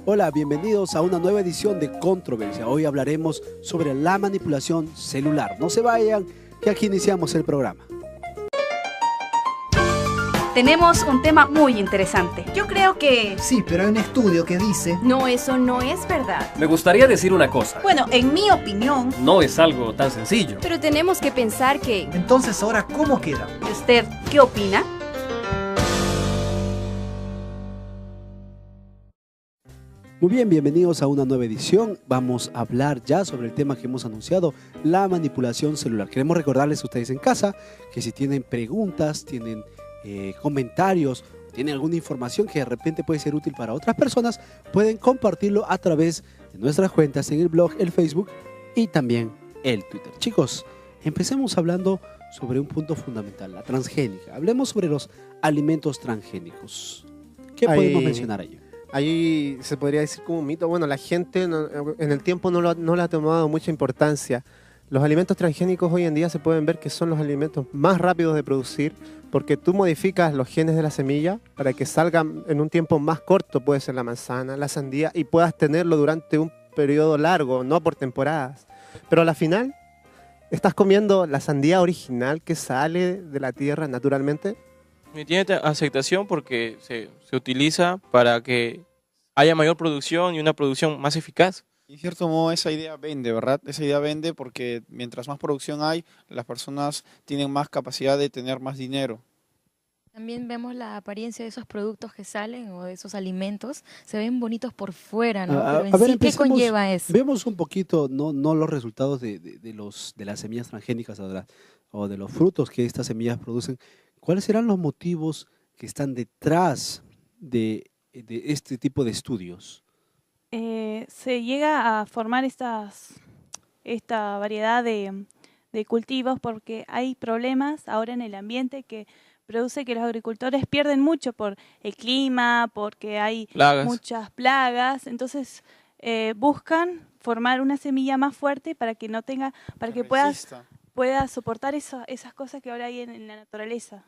Hola, bienvenidos a una nueva edición de Controversia. Hoy hablaremos sobre la manipulación celular. No se vayan, que aquí iniciamos el programa. Tenemos un tema muy interesante. Yo creo que... Sí, pero hay un estudio que dice... No, eso no es verdad. Me gustaría decir una cosa. Bueno, en mi opinión... No es algo tan sencillo. Pero tenemos que pensar que... Entonces, ahora, ¿cómo queda? ¿Y usted qué opina? Muy bien, bienvenidos a una nueva edición. Vamos a hablar ya sobre el tema que hemos anunciado, la manipulación celular. Queremos recordarles a ustedes en casa que si tienen preguntas, tienen comentarios, tienen alguna información que de repente puede ser útil para otras personas, pueden compartirlo a través de nuestras cuentas en el blog, el Facebook y también el Twitter. Chicos, empecemos hablando sobre un punto fundamental, la transgénica. Hablemos sobre los alimentos transgénicos. ¿Qué podemos mencionar ahí? Ahí se podría decir como un mito. Bueno, la gente en el tiempo no le ha tomado mucha importancia. Los alimentos transgénicos hoy en día se pueden ver que son los alimentos más rápidos de producir porque tú modificas los genes de la semilla para que salgan en un tiempo más corto, puede ser la manzana, la sandía, y puedas tenerlo durante un periodo largo, no por temporadas. Pero a la final, ¿estás comiendo la sandía original que sale de la tierra naturalmente? Tiene aceptación porque se utiliza para que haya mayor producción y una producción más eficaz. Y en cierto modo esa idea vende, ¿verdad? Esa idea vende porque mientras más producción hay, las personas tienen más capacidad de tener más dinero. También vemos la apariencia de esos productos que salen o de esos alimentos. Se ven bonitos por fuera, ¿no? Pero en sí, ¿qué conlleva eso? Vemos un poquito, no los resultados de las semillas transgénicas o de los frutos que estas semillas producen. ¿Cuáles serán los motivos que están detrás de este tipo de estudios? Se llega a formar esta variedad de cultivos porque hay problemas ahora en el ambiente que produce que los agricultores pierden mucho por el clima, porque hay muchas plagas. Entonces buscan formar una semilla más fuerte para que no tenga, para que pueda soportar esas cosas que ahora hay en la naturaleza.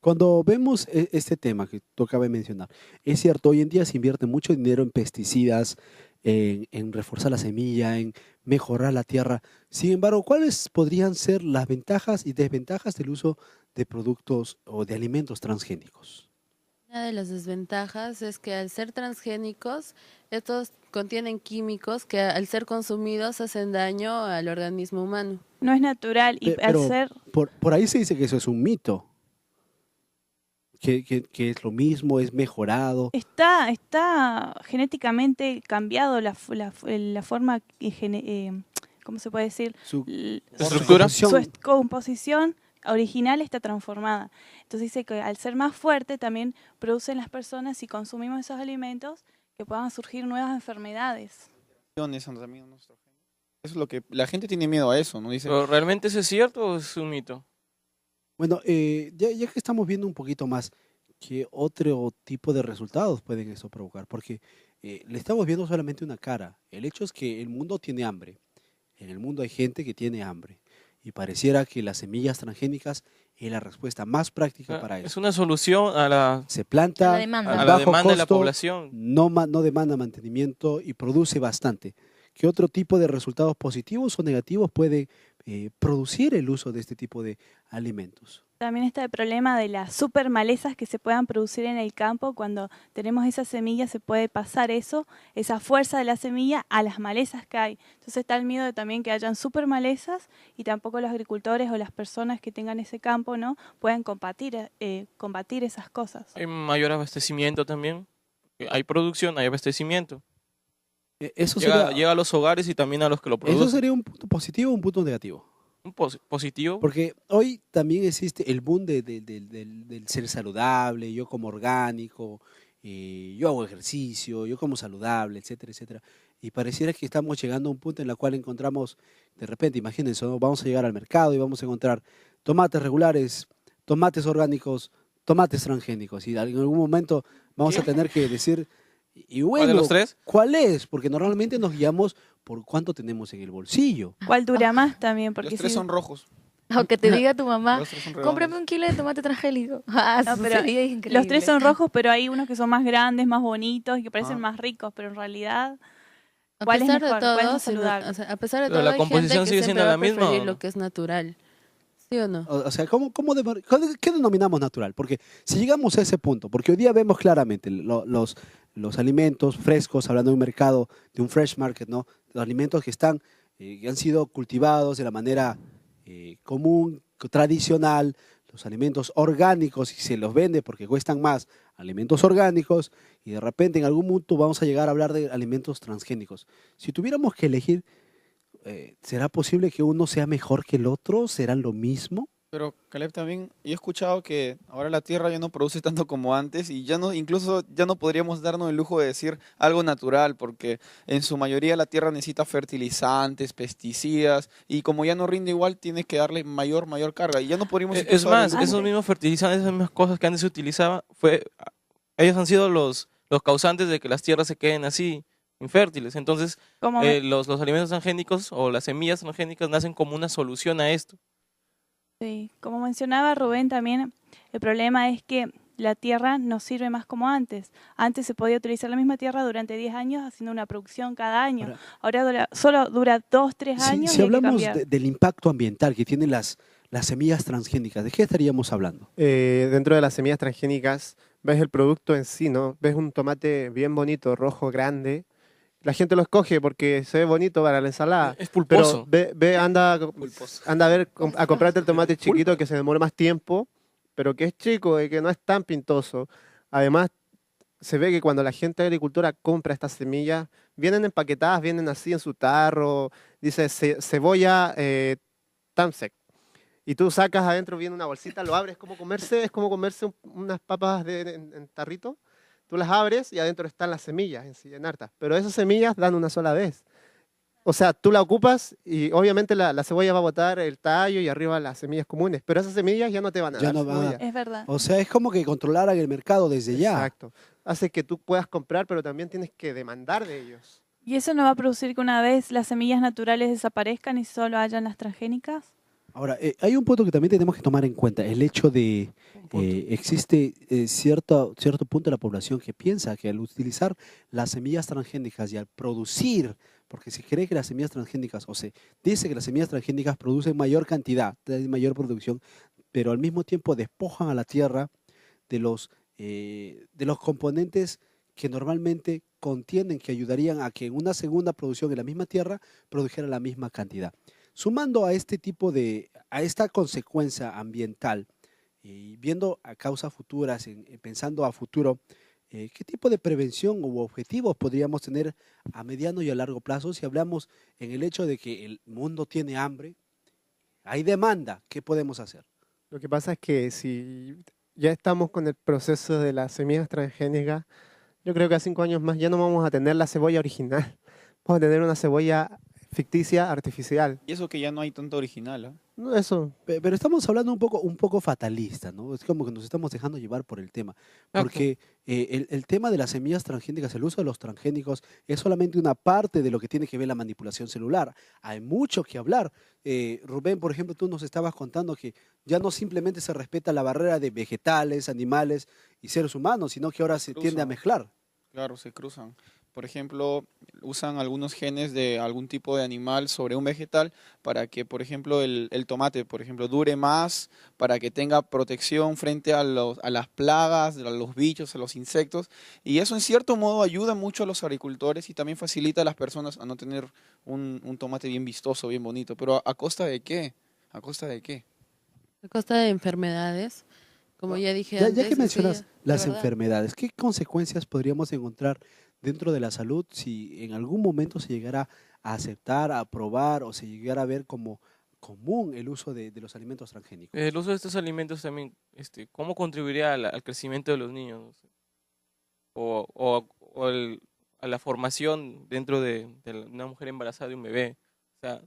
Cuando vemos este tema que tú acabas de mencionar, es cierto, hoy en día se invierte mucho dinero en pesticidas, en reforzar la semilla, en mejorar la tierra. Sin embargo, ¿cuáles podrían ser las ventajas y desventajas del uso de productos o de alimentos transgénicos? Una de las desventajas es que al ser transgénicos, estos contienen químicos que al ser consumidos hacen daño al organismo humano. No es natural y Pero por ahí se dice que eso es un mito. Que es lo mismo, es mejorado. Está genéticamente cambiado la forma, ¿cómo se puede decir? Su estructura. Su composición original está transformada. Entonces dice que al ser más fuerte también producen las personas, si consumimos esos alimentos, que puedan surgir nuevas enfermedades. Eso es lo que la gente tiene miedo a eso, ¿no? Dice, ¿Pero realmente eso es cierto o es un mito? Bueno, ya que estamos viendo un poquito más, ¿qué otro tipo de resultados pueden eso provocar? Porque le estamos viendo solamente una cara. El hecho es que el mundo tiene hambre. En el mundo hay gente que tiene hambre. Y pareciera que las semillas transgénicas es la respuesta más práctica para eso. Es una solución a la demanda de la población. No demanda mantenimiento y produce bastante. ¿Qué otro tipo de resultados positivos o negativos puede producir el uso de este tipo de alimentos? También está el problema de las super malezas que se puedan producir en el campo. Cuando tenemos esa semilla se puede pasar esa fuerza de la semilla a las malezas que hay. Entonces está el miedo de también que hayan super malezas y tampoco los agricultores o las personas que tengan ese campo no puedan combatir esas cosas. Hay mayor abastecimiento también. Hay producción, hay abastecimiento. Llega a los hogares y también a los que lo producen. ¿Eso sería un punto positivo o un punto negativo? Un positivo. Porque hoy también existe el boom del ser saludable, yo como orgánico, yo hago ejercicio, yo como saludable, etcétera, etcétera. Y pareciera que estamos llegando a un punto en el cual encontramos, de repente, imagínense, ¿no? Vamos a llegar al mercado y vamos a encontrar tomates regulares, tomates orgánicos, tomates transgénicos. Y en algún momento vamos a tener que decir... Y bueno, ¿cuál de los tres? ¿Cuál es? Porque normalmente nos guiamos por cuánto tenemos en el bolsillo. ¿Cuál dura más también? Porque los tres son rojos. O que te diga tu mamá, Los tres son redondos. cómprame un kilo de tomate transgénico. Ah, No, eso pero sería increíble. los tres son rojos, pero hay unos que son más grandes, más bonitos y que parecen Ah. más ricos, pero en realidad, A ¿cuál es pesar de mejor? ¿Cuál es todo, más saludable? o sea, a pesar de Pero todo, la hay gente composición que sigue siempre siendo va la a preferir misma, ¿o? lo que es natural. ¿Sí o no? O sea, ¿qué denominamos natural? Porque si llegamos a ese punto, porque hoy día vemos claramente los alimentos frescos, hablando de un mercado, de un fresh market, ¿no? Los alimentos que están, que han sido cultivados de la manera común, tradicional, los alimentos orgánicos, y se los vende porque cuestan más, alimentos orgánicos, y de repente en algún punto vamos a llegar a hablar de alimentos transgénicos. Si tuviéramos que elegir, ¿será posible que uno sea mejor que el otro? ¿Serán lo mismo? Pero Caleb, también he escuchado que ahora la tierra ya no produce tanto como antes y ya no, incluso ya no podríamos darnos el lujo de decir algo natural, porque en su mayoría la tierra necesita fertilizantes, pesticidas, y como ya no rinde igual, tienes que darle mayor carga. Y ya no podríamos Es incluso darle más, el lujo. esos mismos fertilizantes, esas mismas cosas que antes se utilizaban, ellos han sido los causantes de que las tierras se queden así, infértiles. Entonces, Como los alimentos transgénicos o las semillas transgénicas nacen como una solución a esto. Sí, como mencionaba Rubén también, el problema es que la tierra no sirve más como antes. Antes se podía utilizar la misma tierra durante 10 años haciendo una producción cada año. Ahora solo dura 2, 3 años Si y hay que hablamos cambiar. del impacto ambiental que tienen las semillas transgénicas, ¿de qué estaríamos hablando? Dentro de las semillas transgénicas, ves el producto en sí, ¿no? Ves un tomate bien bonito, rojo, grande. La gente lo escoge porque se ve bonito para la ensalada. Es pulposo. Pero anda Pulposo. a comprarte el tomate chiquito que se demore más tiempo, pero que es chico y que no es tan pintoso. Además, se ve que cuando la gente agricultora compra estas semillas, vienen empaquetadas, vienen así en su tarro, dice cebolla Tamsec. Y tú sacas adentro, viene una bolsita, lo abres, es como comerse unas papas en tarrito. Tú las abres y adentro están las semillas en hartas. Pero esas semillas dan una sola vez. O sea, tú la ocupas y obviamente la cebolla va a botar el tallo y arriba las semillas comunes. Pero esas semillas ya no te van a Ya dar no van a- cebolla. Es verdad. O sea, es como que controlaran el mercado desde ya. Exacto. Hace que tú puedas comprar, pero también tienes que demandar de ellos. ¿Y eso no va a producir que una vez las semillas naturales desaparezcan y solo hayan las transgénicas? Ahora, hay un punto que también tenemos que tomar en cuenta, el hecho de existe cierto punto de la población que piensa que al utilizar las semillas transgénicas y al producir, porque se cree que las semillas transgénicas, o se dice que las semillas transgénicas producen mayor cantidad, tienen mayor producción, pero al mismo tiempo despojan a la tierra de los componentes que normalmente contienen, que ayudarían a que en una segunda producción en la misma tierra produjera la misma cantidad. Sumando a a esta consecuencia ambiental y viendo a causas futuras, pensando a futuro, ¿qué tipo de prevención u objetivos podríamos tener a mediano y a largo plazo si hablamos en el hecho de que el mundo tiene hambre, hay demanda? ¿Qué podemos hacer? Lo que pasa es que si ya estamos con el proceso de las semillas transgénicas, yo creo que a 5 años más ya no vamos a tener la cebolla original. Vamos a tener una cebolla ficticia, artificial. Y eso que ya no hay tanto original, ¿ah? No, eso. Pero estamos hablando un poco fatalista, ¿no? Es como que nos estamos dejando llevar por el tema. Porque el tema de las semillas transgénicas, el uso de los transgénicos, es solamente una parte de lo que tiene que ver la manipulación celular. Hay mucho que hablar. Rubén, por ejemplo, tú nos estabas contando que ya no simplemente se respeta la barrera de vegetales, animales y seres humanos, sino que ahora se tiende a mezclar. Claro, se cruzan. Por ejemplo, usan algunos genes de algún tipo de animal sobre un vegetal para que, por ejemplo, el tomate, por ejemplo, dure más, para que tenga protección frente a las plagas, a los bichos, a los insectos. Y eso, en cierto modo, ayuda mucho a los agricultores y también facilita a las personas a no tener un tomate bien vistoso, bien bonito. Pero ¿a costa de qué? ¿A costa de qué? A costa de enfermedades, como ya dije Ya antes. que mencionas sí, las de verdad. enfermedades, ¿qué consecuencias podríamos encontrar dentro de la salud si en algún momento se llegara a aceptar, a aprobar o se llegara a ver como común el uso de los alimentos transgénicos? El uso de estos alimentos también, ¿cómo contribuiría al crecimiento de los niños? No sé? A la formación dentro de una mujer embarazada de un bebé. O sea,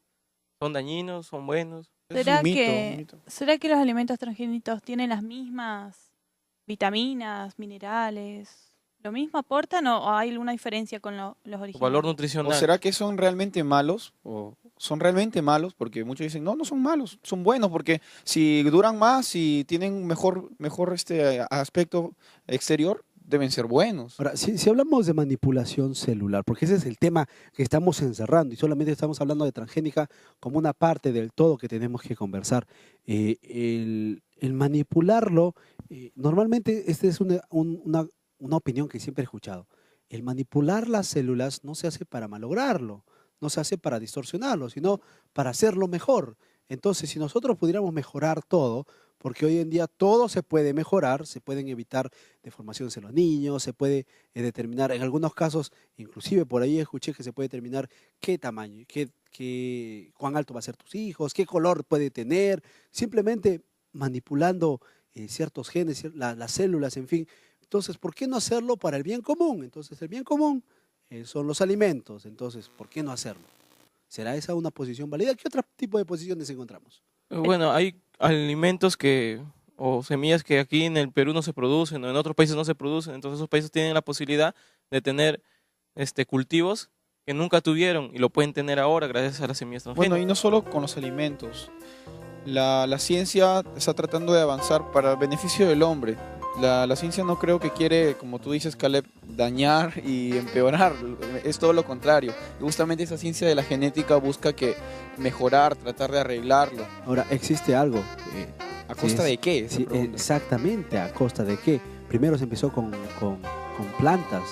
¿son dañinos? ¿Son buenos? ¿Será que los alimentos transgénicos tienen las mismas vitaminas, minerales? ¿Lo mismo aportan o hay alguna diferencia con los originales? Valor ¿O nutricional. será que son realmente malos? ¿O son realmente malos, porque muchos dicen, no, no son malos, son buenos, porque si duran más y tienen mejor aspecto exterior, deben ser buenos. Ahora, si hablamos de manipulación celular, porque ese es el tema que estamos encerrando y solamente estamos hablando de transgénica como una parte del todo que tenemos que conversar, el manipularlo, normalmente esta es una opinión que siempre he escuchado. El manipular las células no se hace para malograrlo, no se hace para distorsionarlo, sino para hacerlo mejor. Entonces, si nosotros pudiéramos mejorar todo, porque hoy en día todo se puede mejorar, se pueden evitar deformaciones en los niños, se puede determinar, en algunos casos, inclusive por ahí escuché que se puede determinar qué tamaño, cuán alto va a ser tus hijos, qué color puede tener, simplemente manipulando ciertos genes, las células, en fin. Entonces, ¿por qué no hacerlo para el bien común? Entonces, el bien común son los alimentos, entonces, ¿por qué no hacerlo? ¿Será esa una posición válida? ¿Qué otro tipo de posiciones encontramos? Bueno, hay alimentos o semillas que aquí en el Perú no se producen, o en otros países no se producen, entonces esos países tienen la posibilidad de tener cultivos que nunca tuvieron y lo pueden tener ahora gracias a las semillas transgénicas. Bueno, y no solo con los alimentos. La ciencia está tratando de avanzar para el beneficio del hombre. La ciencia no creo que quiere, como tú dices, Caleb, dañar y empeorar, es todo lo contrario. Y justamente esa ciencia de la genética busca mejorar, tratar de arreglarlo. Ahora, existe algo. ¿A costa de qué? Sí, exactamente, ¿a costa de qué? Primero se empezó con plantas,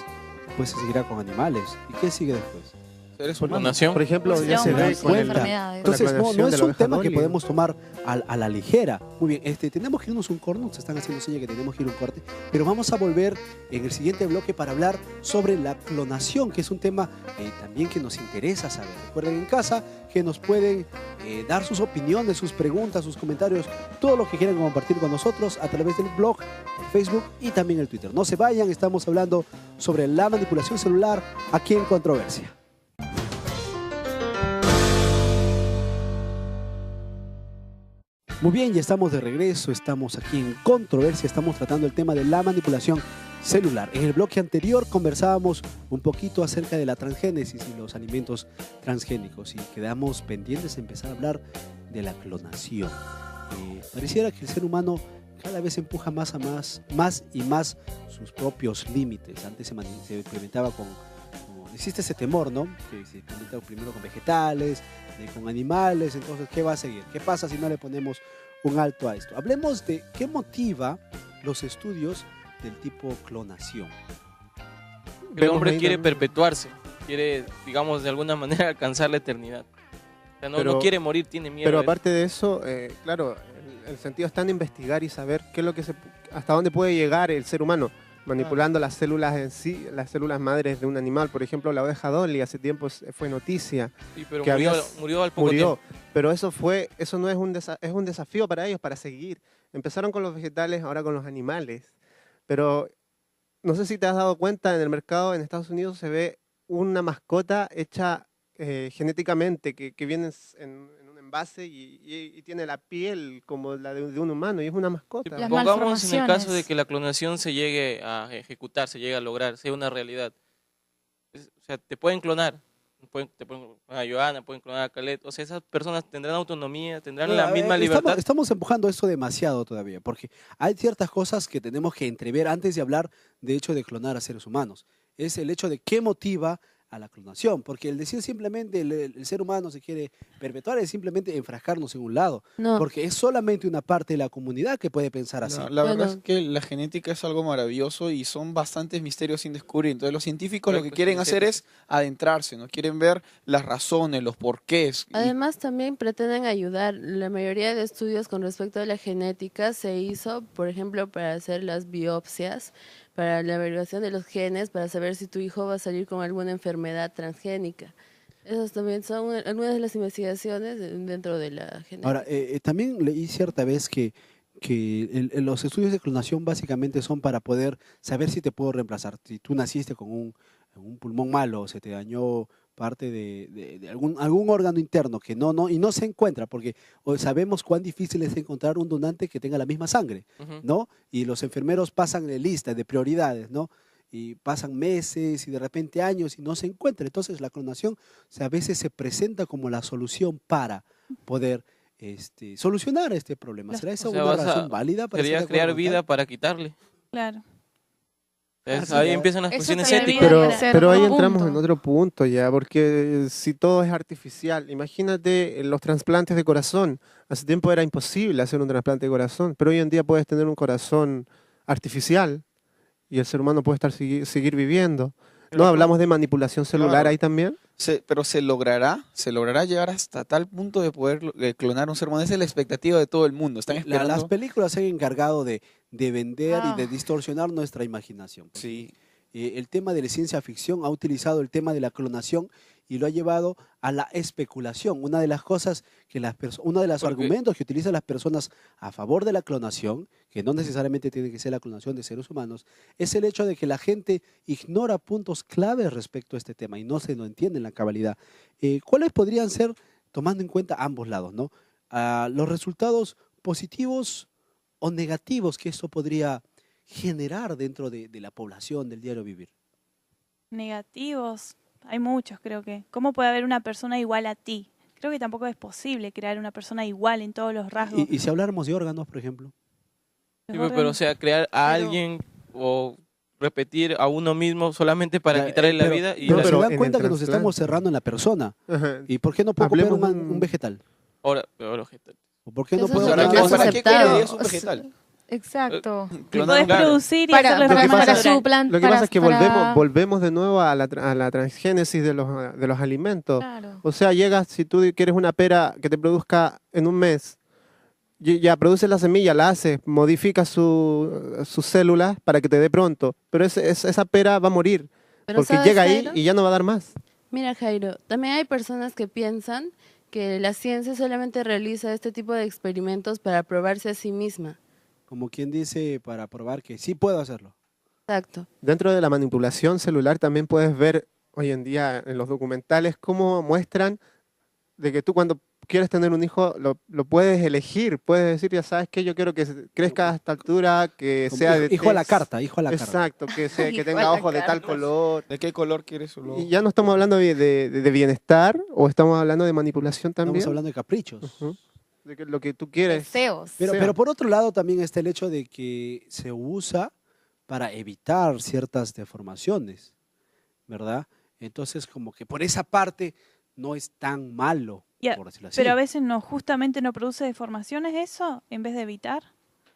después se seguirá con animales. ¿Y qué sigue después? Por ejemplo, ya se ve con entonces no es un tema que podemos tomar a la ligera. Muy bien, tenemos que irnos un corte, nos están haciendo señas que tenemos que ir un corte, pero vamos a volver en el siguiente bloque para hablar sobre la clonación, que es un tema también que nos interesa saber. Recuerden en casa que nos pueden dar sus opiniones, sus preguntas, sus comentarios, todo lo que quieran compartir con nosotros a través del blog, el Facebook y también el Twitter. No se vayan, estamos hablando sobre la manipulación celular aquí en Controversia. Muy bien, ya estamos de regreso, estamos aquí en Controversia, estamos tratando el tema de la manipulación celular. En el bloque anterior conversábamos un poquito acerca de la transgénesis y los alimentos transgénicos y quedamos pendientes de empezar a hablar de la clonación. Pareciera que el ser humano cada vez empuja más y más sus propios límites. Antes se implementaba existe ese temor, ¿no? Que se implementa primero con vegetales, con animales, entonces, ¿qué va a seguir? ¿Qué pasa si no le ponemos un alto a esto? Hablemos de qué motiva los estudios del tipo clonación. El hombre quiere perpetuarse, quiere, digamos, de alguna manera alcanzar la eternidad. O sea, no quiere morir, tiene miedo. Pero aparte de eso, claro, el sentido está en investigar y saber qué es lo que hasta dónde puede llegar el ser humano. Manipulando las células en sí, las células madres de un animal. Por ejemplo, la oveja Dolly hace tiempo fue noticia. Sí, pero que murió al poco tiempo. Pero eso no es un desafío para ellos, para seguir. Empezaron con los vegetales, ahora con los animales. Pero no sé si te has dado cuenta, en el mercado en Estados Unidos se ve una mascota hecha genéticamente, que viene en un envase y tiene la piel como la de un humano y es una mascota. Sí, pongamos en el caso de que la clonación se llegue a ejecutar, se llegue a lograr, sea una realidad. O sea, te pueden clonar, te pueden clonar a Joana, pueden clonar a Caleb, o sea, esas personas tendrán autonomía, tendrán la misma libertad. Estamos empujando esto demasiado todavía, porque hay ciertas cosas que tenemos que entrever antes de hablar de hecho de clonar a seres humanos. Es el hecho de qué motiva a la clonación, porque el decir simplemente el ser humano se quiere perpetuar es simplemente enfrascarnos en un lado, porque es solamente una parte de la comunidad que puede pensar así. La verdad es que la genética es algo maravilloso y son bastantes misterios sin descubrir, entonces los científicos lo que quieren hacer es adentrarse, no quieren ver las razones, los porqués. Además también pretenden ayudar, la mayoría de estudios con respecto a la genética se hizo, por ejemplo, para hacer las biopsias, para la averiguación de los genes, para saber si tu hijo va a salir con alguna enfermedad transgénica. Esas también son algunas de las investigaciones dentro de la genética. Ahora, también leí cierta vez que los estudios de clonación básicamente son para poder saber si te puedo reemplazar. Si tú naciste con un pulmón malo, se te dañó parte de algún órgano interno que no se encuentra, porque sabemos cuán difícil es encontrar un donante que tenga la misma sangre, ¿no? Y los enfermeros pasan de lista, de prioridades, ¿no? y pasan meses y de repente años y no se encuentra. Entonces la clonación, o sea, a veces se presenta como la solución para poder solucionar este problema. ¿Será esa O sea, una vas a- razón válida para Quería estar de crear acuerdo con vida tal? para quitarle. Claro. Entonces, Ah, sí, ahí ya. empiezan las Eso cuestiones también éticas. podría Pero, ser pero ahí un entramos punto. en otro punto ya, porque si todo es artificial, imagínate los trasplantes de corazón. Hace tiempo era imposible hacer un trasplante de corazón, pero hoy en día puedes tener un corazón artificial y el ser humano puede seguir viviendo. Pero ¿No hablamos de manipulación celular Claro. ahí también? Pero se logrará llegar hasta tal punto de poder clonar un ser humano. Esa es la expectativa de todo el mundo. Están Las esperando. películas se han encargado de vender y de Ah. distorsionar nuestra imaginación. Sí. El tema de la ciencia ficción ha utilizado el tema de la clonación y lo ha llevado a la especulación. Una de las cosas que uno de los Porque- argumentos que utilizan las personas a favor de la clonación, que no necesariamente tiene que ser la clonación de seres humanos, es el hecho de que la gente ignora puntos claves respecto a este tema y no se lo entiende en la cabalidad. ¿Cuáles podrían ser, tomando en cuenta ambos lados, ¿no? Los resultados positivos o negativos que esto podría generar dentro de la población del diario vivir? Negativos, hay muchos creo que. ¿Cómo puede haber una persona igual a ti? Creo que tampoco es posible crear una persona igual en todos los rasgos. Y si habláramos de órganos, por ejemplo. Sí, pero o sea, crear a Pero- alguien o repetir a uno mismo solamente para Ya, quitarle la pero- vida y pero la- se pero dan en cuenta el que nos trasplante. estamos cerrando en la persona. Ajá. ¿Y por qué no puedo comer Hablemos de un vegetal? ahora ¿O por qué no Eso puedo es ¿Para lo qué, más para qué aceptado. querías un vegetal? Exacto. Lo Clonar podés un gato. producir y Para, hacerlo de para, forma para natural. suplantar. Lo que pasa es que volvemos de nuevo a la transgénesis de los alimentos. Claro. O sea, llegas, si tú quieres una pera que te produzca en un mes, ya produces la semilla, la haces, modificas sus células para que te dé pronto, pero esa pera va a morir, Pero porque ¿sabes, llega ahí Jairo? y ya no va a dar más. Mira, Jairo, también hay personas que piensan que la ciencia solamente realiza este tipo de experimentos para probarse a sí misma. Como quien dice, para probar que sí puedo hacerlo. Exacto. Dentro de la manipulación celular también puedes ver hoy en día en los documentales cómo muestran de que tú cuando quieres tener un hijo lo puedes elegir, puedes decir, ya sabes que yo quiero que crezca a esta altura, que Como sea de hijo a la tez- carta, hijo a la carta. Exacto, que Hijo a tenga la ojos de tal carta. color. ¿De qué color quieres su logo? Y ya no estamos hablando de bienestar o estamos hablando de manipulación también. Estamos hablando de caprichos. Ujú. De que lo que tú quieres. Deseos. sea. Pero por otro lado también está el hecho de que se usa para evitar ciertas deformaciones, ¿verdad? Entonces como que por esa parte no es tan malo, Ya, por decirlo así. Pero a veces justamente no produce deformaciones eso, en vez de evitar.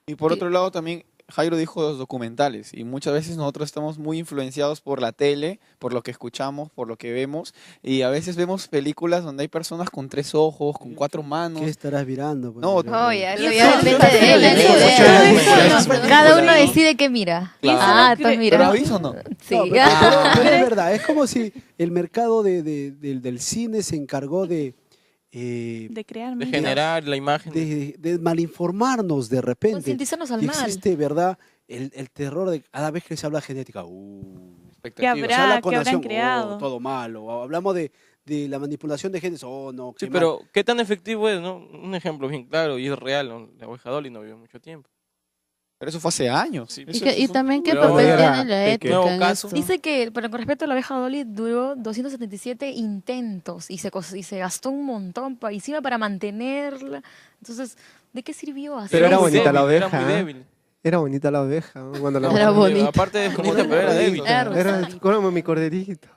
Y por Sí. otro lado también Jairo dijo los documentales y muchas veces nosotros estamos muy influenciados por la tele, por lo que escuchamos, por lo que vemos y a veces vemos películas donde hay personas con 3 ojos, con 4 manos. ¿Qué estarás mirando? Pues, No, mira, Oye, mira. eso Y ya eso- depende de él. eso- ¿eh? eso- eso- Cada uno eso- decide qué mira. Claro. Ah, Eso- entonces ¿Pero mira. has visto o no? Sí. No, pero es verdad, es como si el mercado del cine se encargó de De crear de mitos. generar la imagen. de malinformarnos de repente. Concientizarnos al Y mal. existe, ¿verdad? El terror de cada vez que se habla de genética. ¿Qué Expectativas. se habla habrá, con qué habrán nación, creado? todo malo. O hablamos de la manipulación de genes, no. Sí, qué pero ¿qué tan efectivo es? ¿No? Un ejemplo bien claro y es real. ¿no? La oveja Dolly no vivió mucho tiempo. Pero eso fue hace años. Sí, Y también qué Pero papel era tiene la pequeño. ética Nuevo en caso. esto. Dice que, pero con respecto a la abeja Dolly, duró 277 intentos y se gastó un montón encima para mantenerla. Entonces, ¿de qué sirvió hacer Pero era eso? bonita la Era oveja, muy ¿eh? débil. Era bonita la oveja, ¿no? Cuando la Era bonita. Aparte de bonita, pero era débil. Claro. Era como mi corderito.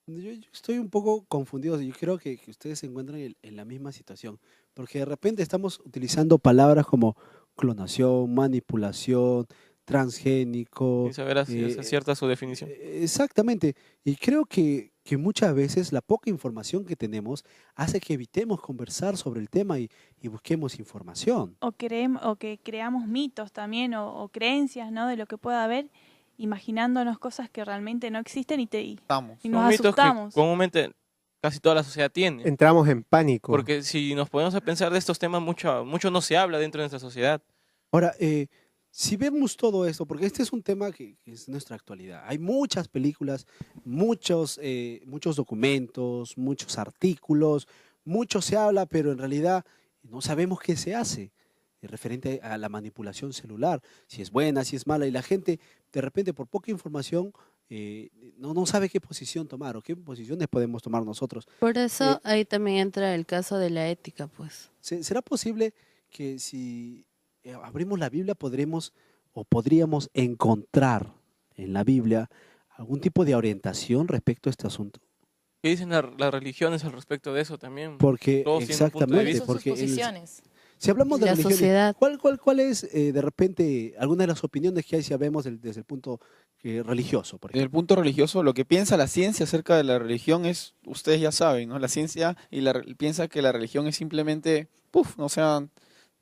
Yo estoy un poco confundido. Yo creo que ustedes se encuentran en la misma situación. Porque de repente estamos utilizando palabras como clonación, manipulación, transgénico. Sin saber si es cierta su definición. Exactamente. Y creo que muchas veces la poca información que tenemos hace que evitemos conversar sobre el tema y busquemos información. O que creamos mitos también o creencias, ¿no? De lo que pueda haber, imaginándonos cosas que realmente no existen y Estamos. y Son nos mitos que asustamos. comúnmente casi toda la sociedad tiene. Entramos en pánico. Porque si nos ponemos a pensar de estos temas, mucho no se habla dentro de nuestra sociedad. Ahora, si vemos todo esto, porque este es un tema que es nuestra actualidad, hay muchas películas, muchos documentos, muchos artículos, mucho se habla, pero en realidad no sabemos qué se hace. referente a la manipulación celular, si es buena, si es mala, y la gente de repente por poca información no sabe qué posición tomar o qué posiciones podemos tomar nosotros. Por eso ahí también entra el caso de la ética, pues. ¿Será posible que si abrimos la Biblia podríamos encontrar en la Biblia algún tipo de orientación respecto a este asunto? ¿Qué dicen las religiones al respecto de eso también? Porque Todos tienen un punto de exactamente, vista. porque posiciones. si hablamos de La religiones, sociedad. ¿cuál es de repente alguna de las opiniones que hay si hablamos desde el punto religioso, por Desde el ejemplo? punto religioso, lo que piensa la ciencia acerca de la religión es, ustedes ya saben, ¿no? La ciencia piensa que la religión es simplemente, o sea,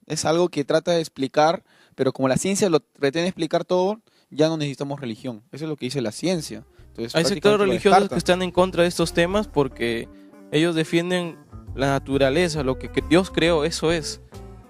es algo que trata de explicar, pero como la ciencia lo pretende explicar todo, ya no necesitamos religión. Eso es lo que dice la ciencia. Entonces, Hay sectores prácticamente lo religiosos que descartan. están en contra de estos temas porque ellos defienden la naturaleza, lo que Dios creó, eso es.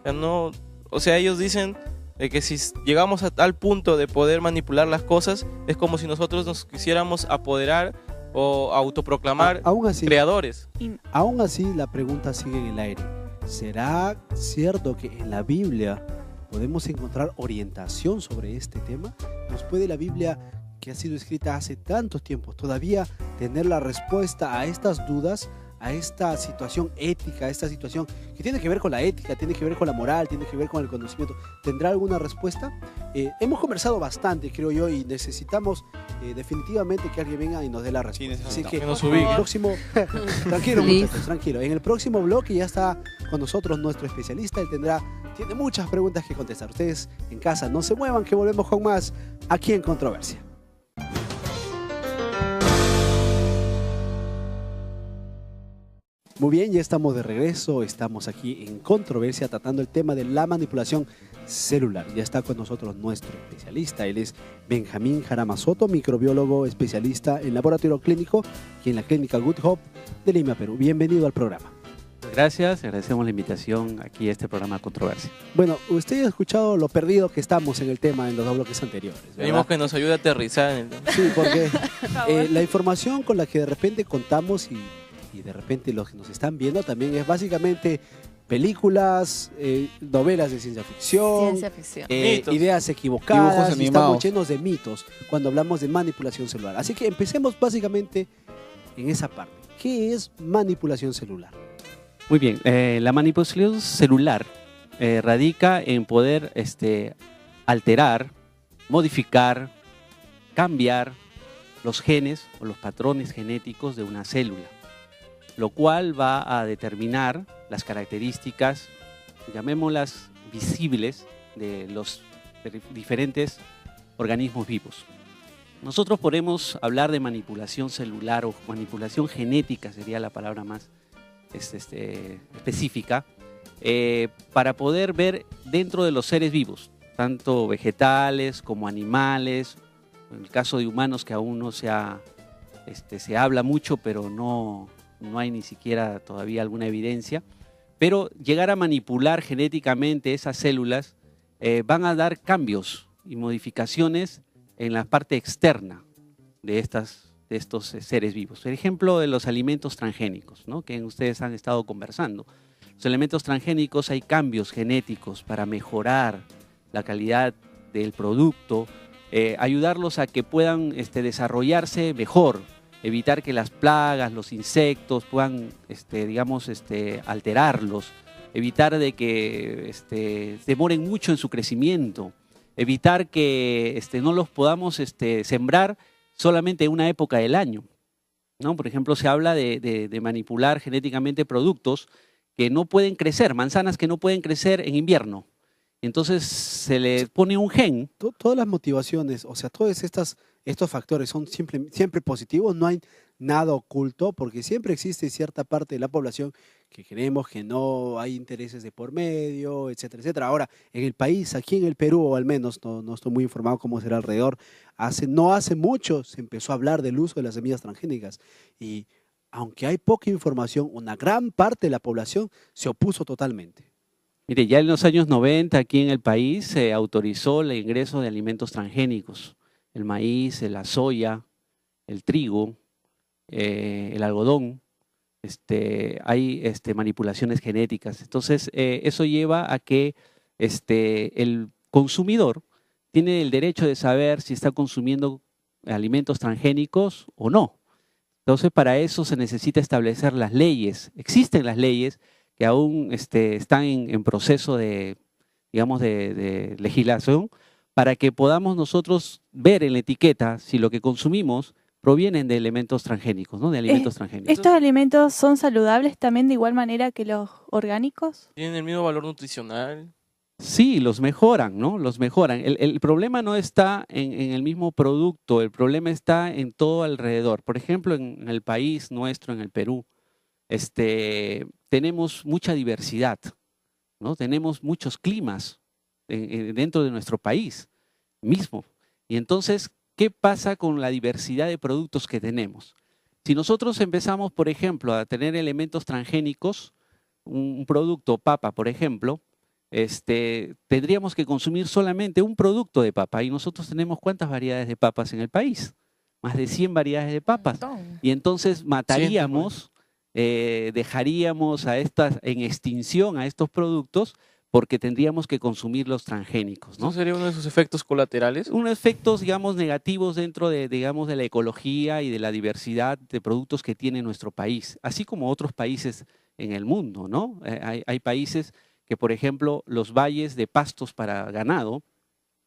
O sea, ellos dicen de que si llegamos a tal punto de poder manipular las cosas, es como si nosotros nos quisiéramos apoderar o autoproclamar Aún así, creadores. aún así, la pregunta sigue en el aire. ¿Será cierto que en la Biblia podemos encontrar orientación sobre este tema? ¿Nos puede la Biblia, que ha sido escrita hace tantos tiempos, todavía tener la respuesta a estas dudas, a esta situación ética, a esta situación que tiene que ver con la ética, tiene que ver con la moral, tiene que ver con el conocimiento? ¿Tendrá alguna respuesta? Hemos conversado bastante, creo yo, y necesitamos definitivamente que alguien venga y nos dé la respuesta. Así que que nos en ubique. el próximo, tranquilo Liz. muchachos, tranquilo. En el próximo bloque ya está con nosotros nuestro especialista. Él tiene muchas preguntas que contestar. Ustedes en casa no se muevan, que volvemos con más aquí en Controversia. Muy bien, ya estamos de regreso, estamos aquí en Controversia tratando el tema de la manipulación celular. Ya está con nosotros nuestro especialista, él es Benjamín Jarama Soto, microbiólogo especialista en laboratorio clínico y en la clínica Good Hope de Lima, Perú. Bienvenido al programa. Gracias, agradecemos la invitación aquí a este programa Controversia. Bueno, usted ha escuchado lo perdido que estamos en el tema en los dos bloques anteriores, ¿verdad? Pedimos que nos ayude a aterrizar en el tema. Sí, porque la información con la que de repente contamos y de repente los que nos están viendo también es básicamente películas, novelas de ciencia ficción, Mitos. ideas equivocadas, Dibujos y estamos animados. llenos de mitos cuando hablamos de manipulación celular. Así que empecemos básicamente en esa parte. ¿Qué es manipulación celular? Muy bien, la manipulación celular radica en poder alterar, modificar, cambiar los genes o los patrones genéticos de una célula, lo cual va a determinar las características, llamémoslas visibles, de los diferentes organismos vivos. Nosotros podemos hablar de manipulación celular o manipulación genética, sería la palabra más específica, para poder ver dentro de los seres vivos, tanto vegetales como animales, en el caso de humanos que aún no se habla mucho, pero no hay ni siquiera todavía alguna evidencia, pero llegar a manipular genéticamente esas células van a dar cambios y modificaciones en la parte externa de estos seres vivos. Por ejemplo, de los alimentos transgénicos, ¿no?, que ustedes han estado conversando. Los elementos transgénicos, hay cambios genéticos para mejorar la calidad del producto, ayudarlos a que puedan desarrollarse mejor, evitar que las plagas, los insectos puedan, alterarlos, evitar de que demoren mucho en su crecimiento, evitar que no los podamos sembrar solamente en una época del año, ¿no? Por ejemplo, se habla de manipular genéticamente productos que no pueden crecer, manzanas que no pueden crecer en invierno. Entonces se le pone un gen. Todas las motivaciones, o sea, todos estos factores son siempre positivos, no hay nada oculto, porque siempre existe cierta parte de la población que creemos que no hay intereses de por medio, etcétera, etcétera. Ahora, en el país, aquí en el Perú, o al menos, no estoy muy informado cómo será alrededor, no hace mucho se empezó a hablar del uso de las semillas transgénicas y aunque hay poca información, una gran parte de la población se opuso totalmente. Mire, ya en los años 90 aquí en el país se autorizó el ingreso de alimentos transgénicos, el maíz, la soya, el trigo, el algodón, hay manipulaciones genéticas. Entonces, eso lleva a que el consumidor tiene el derecho de saber si está consumiendo alimentos transgénicos o no. Entonces, para eso se necesita establecer las leyes. Existen las leyes que aún están en proceso de, digamos, de legislación, para que podamos nosotros ver en la etiqueta si lo que consumimos provienen de elementos transgénicos, ¿no? De alimentos transgénicos. ¿Estos alimentos son saludables también de igual manera que los orgánicos? ¿Tienen el mismo valor nutricional? Sí, los mejoran, ¿no? Los mejoran. El problema no está en el mismo producto, el problema está en todo alrededor. Por ejemplo, en el país nuestro, en el Perú, tenemos mucha diversidad, ¿no? Tenemos muchos climas dentro de nuestro país mismo. Y entonces, ¿qué pasa con la diversidad de productos que tenemos? Si nosotros empezamos, por ejemplo, a tener elementos transgénicos, un producto papa, por ejemplo, tendríamos que consumir solamente un producto de papa. Y nosotros tenemos ¿cuántas variedades de papas en el país? Más de 100 variedades de papas. Y entonces mataríamos, dejaríamos en extinción a estos productos, porque tendríamos que consumir los transgénicos, ¿no? ¿Eso sería uno de sus efectos colaterales? Unos efectos, digamos, negativos dentro de, digamos, de la ecología y de la diversidad de productos que tiene nuestro país, así como otros países en el mundo, ¿no? Hay países que, por ejemplo, los valles de pastos para ganado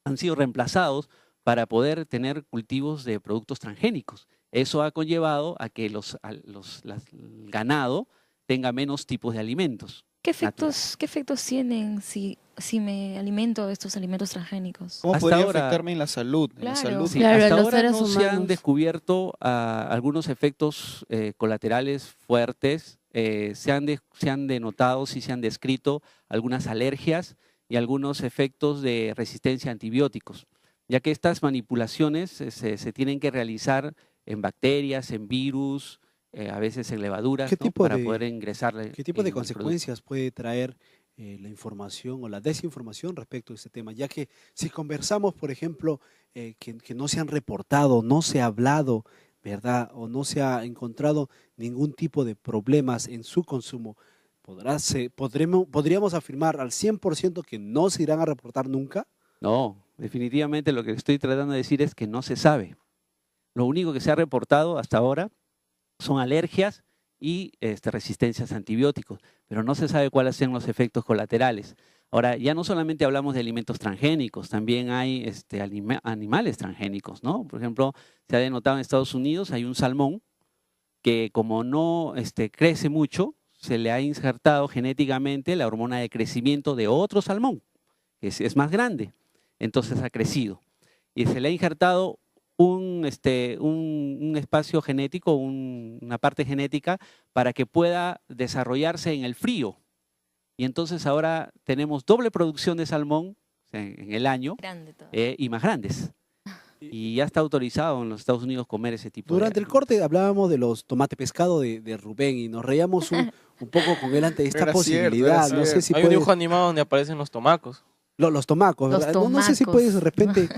han sido reemplazados para poder tener cultivos de productos transgénicos. Eso ha conllevado a que el ganado tenga menos tipos de alimentos. ¿Qué efectos tienen si me alimento de estos alimentos transgénicos? ¿Cómo podría afectarme en la salud? Sí, hasta ahora no se han descubierto algunos efectos colaterales fuertes. Se han denotado, sí se han descrito algunas alergias y algunos efectos de resistencia a antibióticos, ya que estas manipulaciones se tienen que realizar en bacterias, en virus, a veces en levaduras, ¿no? Para poder ingresarle. ¿Qué tipo de consecuencias puede traer la información o la desinformación respecto a este tema? Ya que si conversamos, por ejemplo, que no se han reportado, no se ha hablado, ¿verdad? O no se ha encontrado ningún tipo de problemas en su consumo, ¿podríamos afirmar al 100% que no se irán a reportar nunca? No, definitivamente lo que estoy tratando de decir es que no se sabe. Lo único que se ha reportado hasta ahora son alergias y resistencias a antibióticos, pero no se sabe cuáles son los efectos colaterales. Ahora, ya no solamente hablamos de alimentos transgénicos, también hay animales transgénicos, ¿no? Por ejemplo, se ha denotado en Estados Unidos, hay un salmón que como no crece mucho, se le ha insertado genéticamente la hormona de crecimiento de otro salmón, que es más grande, entonces ha crecido. Y se le ha injertado un espacio genético, una parte genética para que pueda desarrollarse en el frío. Y entonces ahora tenemos doble producción de salmón en el año y más grandes. Y ya está autorizado en los Estados Unidos comer ese tipo Durante el corte hablábamos de los tomate pescado de Rubén y nos reíamos un poco con él ante esta posibilidad. No sé si hay un dibujo animado donde aparecen los tomacos. Los tomacos, ¿verdad? No sé si puedes de repente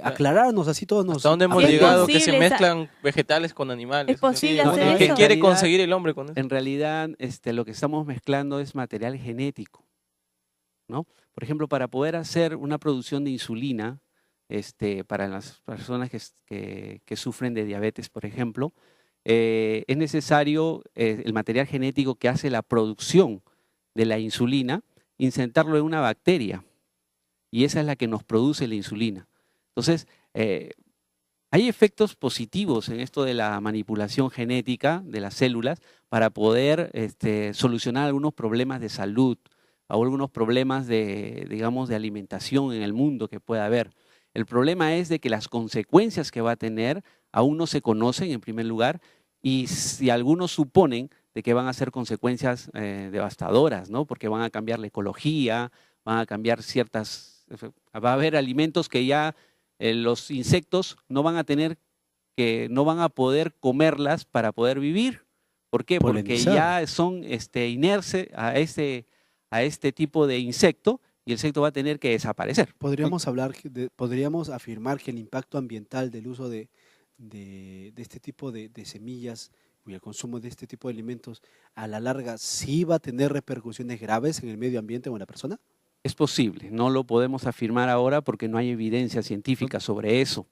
aclararnos, así todos nos... ¿Hasta dónde hemos llegado que se mezclan vegetales con animales? ¿Es posible hacer eso? ¿Qué quiere conseguir el hombre con eso? En realidad, lo que estamos mezclando es material genético, ¿no? Por ejemplo, para poder hacer una producción de insulina, para las personas que sufren de diabetes, por ejemplo, es necesario el material genético que hace la producción de la insulina, insertarlo en una bacteria. Y esa es la que nos produce la insulina. Entonces, hay efectos positivos en esto de la manipulación genética de las células para poder solucionar algunos problemas de salud o algunos problemas digamos, de alimentación en el mundo que pueda haber. El problema es de que las consecuencias que va a tener aún no se conocen en primer lugar, y si algunos suponen de que van a ser consecuencias devastadoras, ¿no? Porque van a cambiar la ecología, van a cambiar va a haber alimentos que ya los insectos no van a poder comerlas para poder vivir. ¿Por qué? Porque ya son inerces a este tipo de insecto, y el insecto va a tener que desaparecer. Podríamos afirmar que el impacto ambiental del uso de este tipo de semillas y el consumo de este tipo de alimentos a la larga sí va a tener repercusiones graves en el medio ambiente o en la persona. Es posible, no lo podemos afirmar ahora porque no hay evidencia científica sobre eso.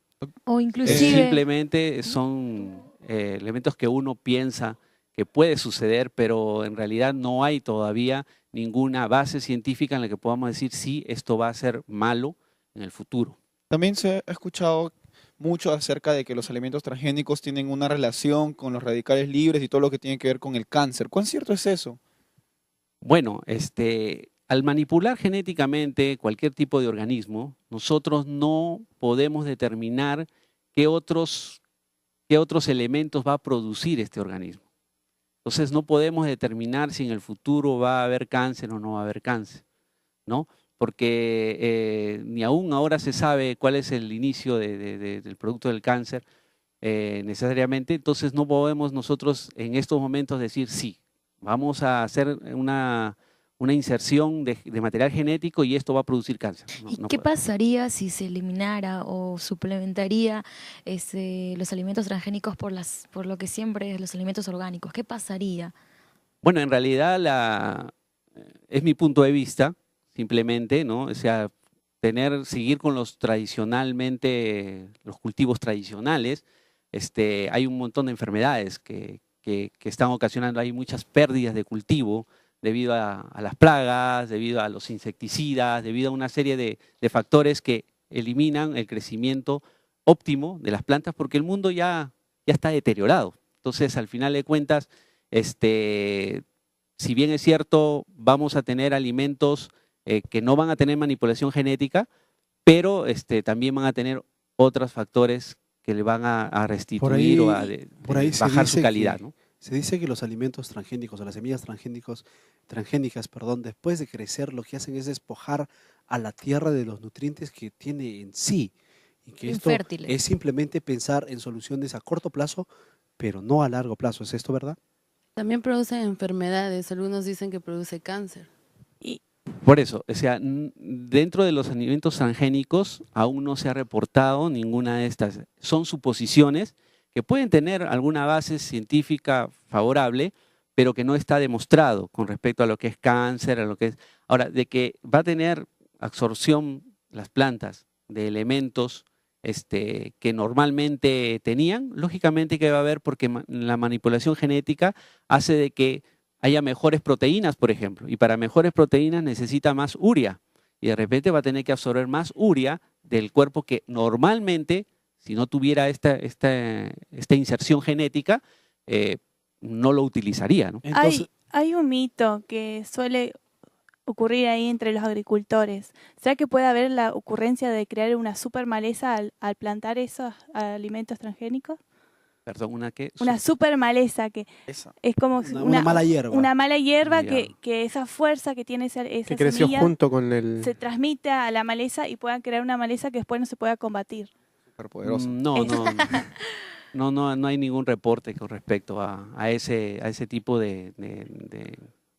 O inclusive... Simplemente son elementos que uno piensa que puede suceder, pero en realidad no hay todavía ninguna base científica en la que podamos decir sí, esto va a ser malo en el futuro. También se ha escuchado mucho acerca de que los alimentos transgénicos tienen una relación con los radicales libres y todo lo que tiene que ver con el cáncer. ¿Cuán cierto es eso? Bueno, al manipular genéticamente cualquier tipo de organismo, nosotros no podemos determinar qué otros elementos va a producir este organismo. Entonces no podemos determinar si en el futuro va a haber cáncer o no va a haber cáncer, ¿no? Porque ni aún ahora se sabe cuál es el inicio del producto del cáncer necesariamente, entonces no podemos nosotros en estos momentos decir sí, vamos a hacer una inserción de material genético y esto va a producir cáncer. ¿Y qué pasaría si se eliminara o suplementaría los alimentos transgénicos por lo que siempre es los alimentos orgánicos? ¿Qué pasaría? Bueno, en realidad es mi punto de vista, simplemente, ¿no? O sea, seguir con los cultivos tradicionales, hay un montón de enfermedades que están ocasionando, hay muchas pérdidas de cultivo, debido a las plagas, debido a los insecticidas, debido a una serie de factores que eliminan el crecimiento óptimo de las plantas porque el mundo ya está deteriorado. Entonces, al final de cuentas, si bien es cierto, vamos a tener alimentos que no van a tener manipulación genética, pero también van a tener otros factores que le van a restituir o a bajar su calidad, ¿no? Se dice que los alimentos transgénicos o las semillas transgénicas, después de crecer, lo que hacen es despojar a la tierra de los nutrientes que tiene en sí. Y que esto es simplemente pensar en soluciones a corto plazo, pero no a largo plazo. ¿Es esto verdad? También producen enfermedades. Algunos dicen que produce cáncer. Por eso, o sea, dentro de los alimentos transgénicos aún no se ha reportado ninguna de estas. Son suposiciones que pueden tener alguna base científica favorable, pero que no está demostrado con respecto a lo que es cáncer, a lo que es... Ahora, de que va a tener absorción las plantas de elementos que normalmente tenían, lógicamente que va a haber porque la manipulación genética hace de que haya mejores proteínas, por ejemplo, y para mejores proteínas necesita más urea, y de repente va a tener que absorber más urea del cuerpo que normalmente, si no tuviera esta inserción genética, no lo utilizaría, ¿no? Entonces, hay un mito que suele ocurrir ahí entre los agricultores. ¿Será que puede haber la ocurrencia de crear una super maleza al plantar esos alimentos transgénicos? Perdón, ¿una qué? Una super maleza que es como una mala hierba. Una mala hierba que esa fuerza que tiene esa que creció semilla junto con el... se transmite a la maleza y puedan crear una maleza que después no se pueda combatir. Superpoderosa. No hay ningún reporte con respecto a ese tipo de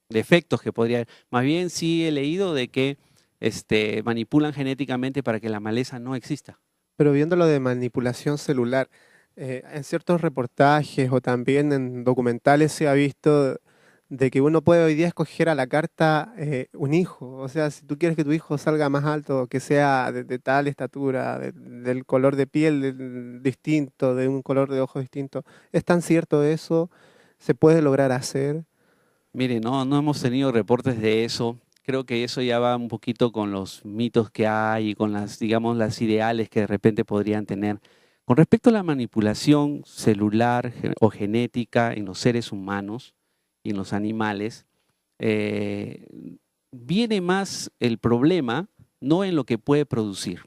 efectos que podría haber. Más bien sí he leído de que manipulan genéticamente para que la maleza no exista. Pero viendo lo de manipulación celular, en ciertos reportajes o también en documentales se ha visto de que uno puede hoy día escoger a la carta un hijo. O sea, si tú quieres que tu hijo salga más alto, que sea de tal estatura, del color de piel distinto, de un color de ojos distinto, ¿es tan cierto eso? ¿Se puede lograr hacer? Mire, no hemos tenido reportes de eso. Creo que eso ya va un poquito con los mitos que hay y con las ideales que de repente podrían tener. Con respecto a la manipulación celular o genética en los seres humanos y en los animales, viene más el problema no en lo que puede producir.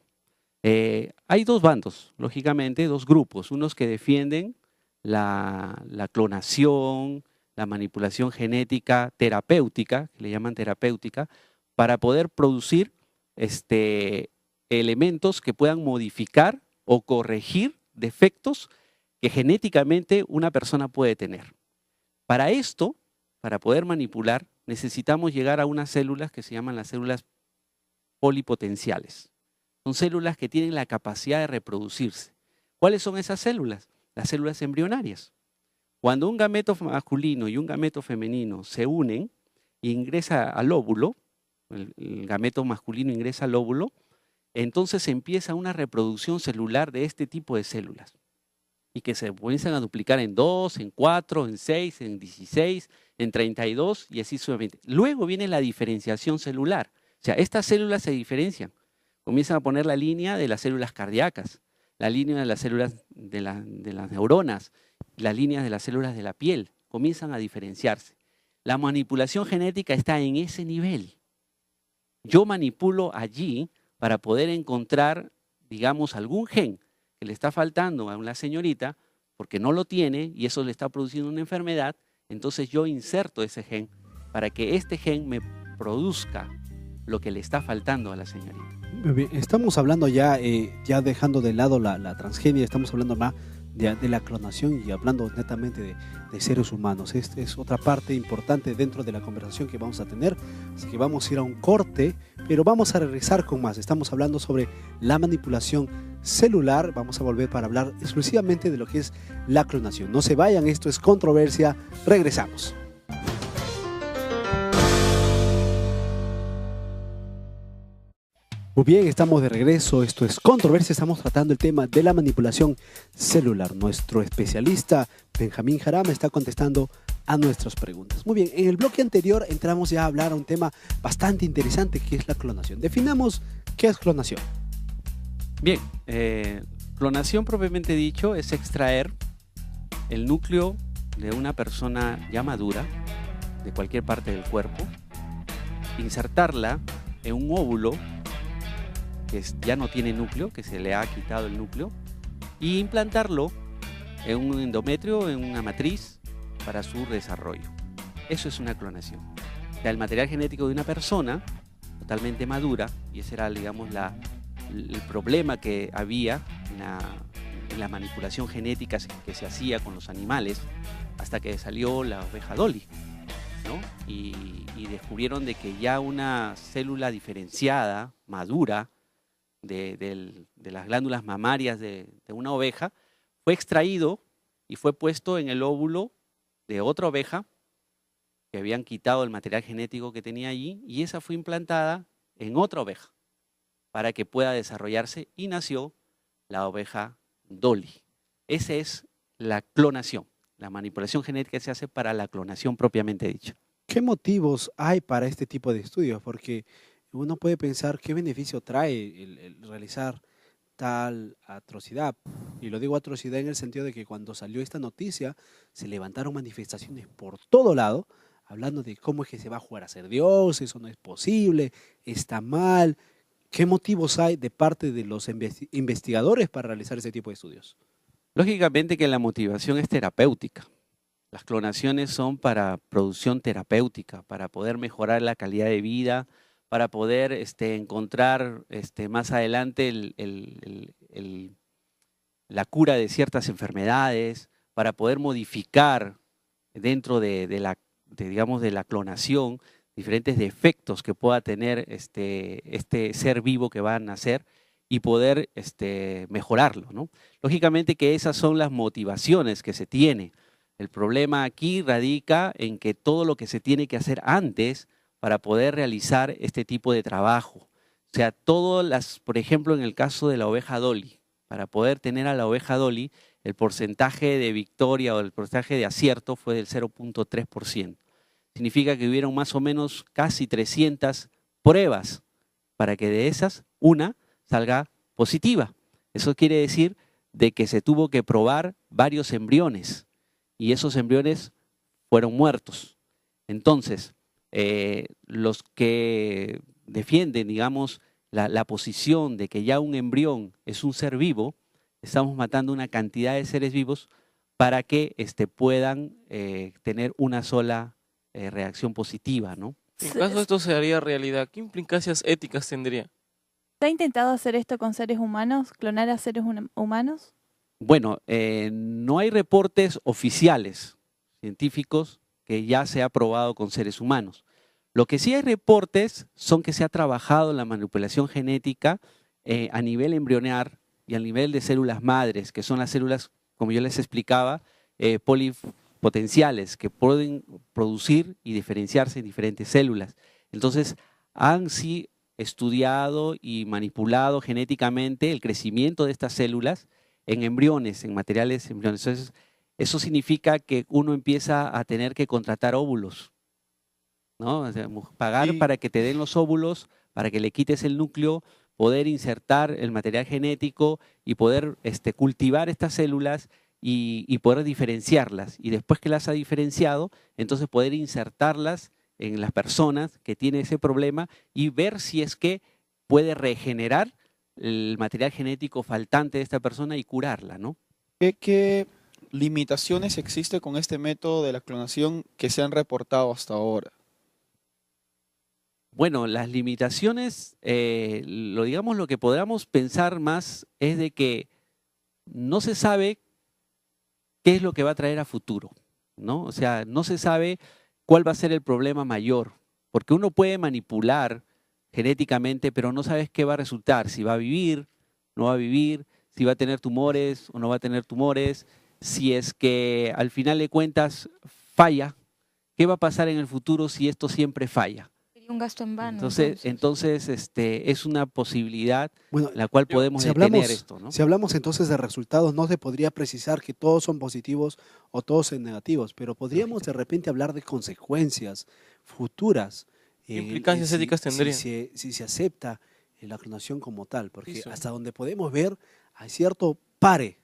Hay dos bandos, lógicamente, dos grupos. Unos que defienden la clonación, la manipulación genética terapéutica, que le llaman terapéutica, para poder producir elementos que puedan modificar o corregir defectos que genéticamente una persona puede tener. Para esto, para poder manipular, necesitamos llegar a unas células que se llaman las células polipotenciales. Son células que tienen la capacidad de reproducirse. ¿Cuáles son esas células? Las células embrionarias. Cuando un gameto masculino y un gameto femenino se unen e ingresa al óvulo, el gameto masculino ingresa al óvulo, entonces empieza una reproducción celular de este tipo de células y que se comienzan a duplicar en 2, en 4, en 6, en 16, en 32 y así sucesivamente. Luego viene la diferenciación celular. O sea, estas células se diferencian. Comienzan a poner la línea de las células cardíacas, la línea de las células de las neuronas, las líneas de las células de la piel. Comienzan a diferenciarse. La manipulación genética está en ese nivel. Yo manipulo allí para poder encontrar, digamos, algún gen que le está faltando a una señorita porque no lo tiene y eso le está produciendo una enfermedad, entonces yo inserto ese gen para que este gen me produzca lo que le está faltando a la señorita. Estamos hablando ya dejando de lado la transgenia, estamos hablando más de la clonación y hablando netamente de seres humanos. Esta es otra parte importante dentro de la conversación que vamos a tener, así que vamos a ir a un corte, pero vamos a regresar con más. Estamos hablando sobre la manipulación celular, vamos a volver para hablar exclusivamente de lo que es la clonación. No se vayan, esto es Controversia, regresamos. Muy bien, estamos de regreso, esto es Controversia, estamos tratando el tema de la manipulación celular. Nuestro especialista Benjamín Jarama está contestando a nuestras preguntas. Muy bien, en el bloque anterior entramos ya a hablar a un tema bastante interesante que es la clonación. Definamos qué es clonación. Bien, clonación propiamente dicho es extraer el núcleo de una persona ya madura, de cualquier parte del cuerpo, insertarla en un óvulo que ya no tiene núcleo, que se le ha quitado el núcleo, y implantarlo en un endometrio, en una matriz, para su desarrollo. Eso es una clonación. O sea, el material genético de una persona totalmente madura, y ese era, digamos, el problema que había en la manipulación genética que se hacía con los animales, hasta que salió la oveja Dolly, ¿no? Y descubrieron de que ya una célula diferenciada, madura, de las glándulas mamarias de una oveja, fue extraído y fue puesto en el óvulo de otra oveja que habían quitado el material genético que tenía allí, y esa fue implantada en otra oveja para que pueda desarrollarse, y nació la oveja Dolly. Esa es la clonación. La manipulación genética se hace para la clonación propiamente dicha. ¿Qué motivos hay para este tipo de estudios? Porque uno puede pensar qué beneficio trae el realizar tal atrocidad. Y lo digo atrocidad en el sentido de que cuando salió esta noticia se levantaron manifestaciones por todo lado, hablando de cómo es que se va a jugar a ser Dios, eso no es posible, está mal. ¿Qué motivos hay de parte de los investigadores para realizar ese tipo de estudios? Lógicamente que la motivación es terapéutica. Las clonaciones son para producción terapéutica, para poder mejorar la calidad de vida, para poder encontrar más adelante la cura de ciertas enfermedades, para poder modificar dentro de la clonación diferentes defectos que pueda tener este ser vivo que va a nacer y poder mejorarlo, ¿no? Lógicamente que esas son las motivaciones que se tiene. El problema aquí radica en que todo lo que se tiene que hacer antes para poder realizar este tipo de trabajo. O sea, por ejemplo, en el caso de la oveja Dolly, para poder tener a la oveja Dolly, el porcentaje de victoria o el porcentaje de acierto fue del 0.3%. Significa que hubieron más o menos casi 300 pruebas para que de esas una salga positiva. Eso quiere decir de que se tuvo que probar varios embriones y esos embriones fueron muertos. Entonces, los que defienden, digamos, la posición de que ya un embrión es un ser vivo, estamos matando una cantidad de seres vivos para que puedan tener una sola reacción positiva, ¿no? En caso esto se haría realidad, ¿qué implicancias éticas tendría? ¿Se ha intentado hacer esto con seres humanos, clonar a seres humanos? Bueno, no hay reportes oficiales científicos que ya se ha probado con seres humanos. Lo que sí hay reportes son que se ha trabajado en la manipulación genética a nivel embrionar y a nivel de células madres, que son las células, como yo les explicaba, polipotenciales, que pueden producir y diferenciarse en diferentes células. Entonces, han sí estudiado y manipulado genéticamente el crecimiento de estas células en embriones, en materiales embriones. Entonces, eso significa que uno empieza a tener que contratar óvulos, ¿no? O sea, pagar para que te den los óvulos, para que le quites el núcleo, poder insertar el material genético y poder cultivar estas células y poder diferenciarlas. Y después que las ha diferenciado, entonces poder insertarlas en las personas que tienen ese problema y ver si es que puede regenerar el material genético faltante de esta persona y curarla, ¿no? ¿Qué limitaciones existe con este método de la clonación que se han reportado hasta ahora? Bueno, las limitaciones, lo que podamos pensar más es de que no se sabe qué es lo que va a traer a futuro, ¿no? O sea, no se sabe cuál va a ser el problema mayor, porque uno puede manipular genéticamente, pero no sabes qué va a resultar, si va a vivir, no va a vivir, si va a tener tumores o no va a tener tumores, si es que al final de cuentas falla, ¿qué va a pasar en el futuro si esto siempre falla? Un gasto en vano. Entonces es una posibilidad la cual podemos detener esto, ¿no? Si hablamos entonces de resultados, no se podría precisar que todos son positivos o todos son negativos, pero podríamos de repente hablar de consecuencias futuras. ¿Qué implicancias éticas tendrían? Si se acepta la clonación como tal, porque hasta donde podemos ver hay cierto pare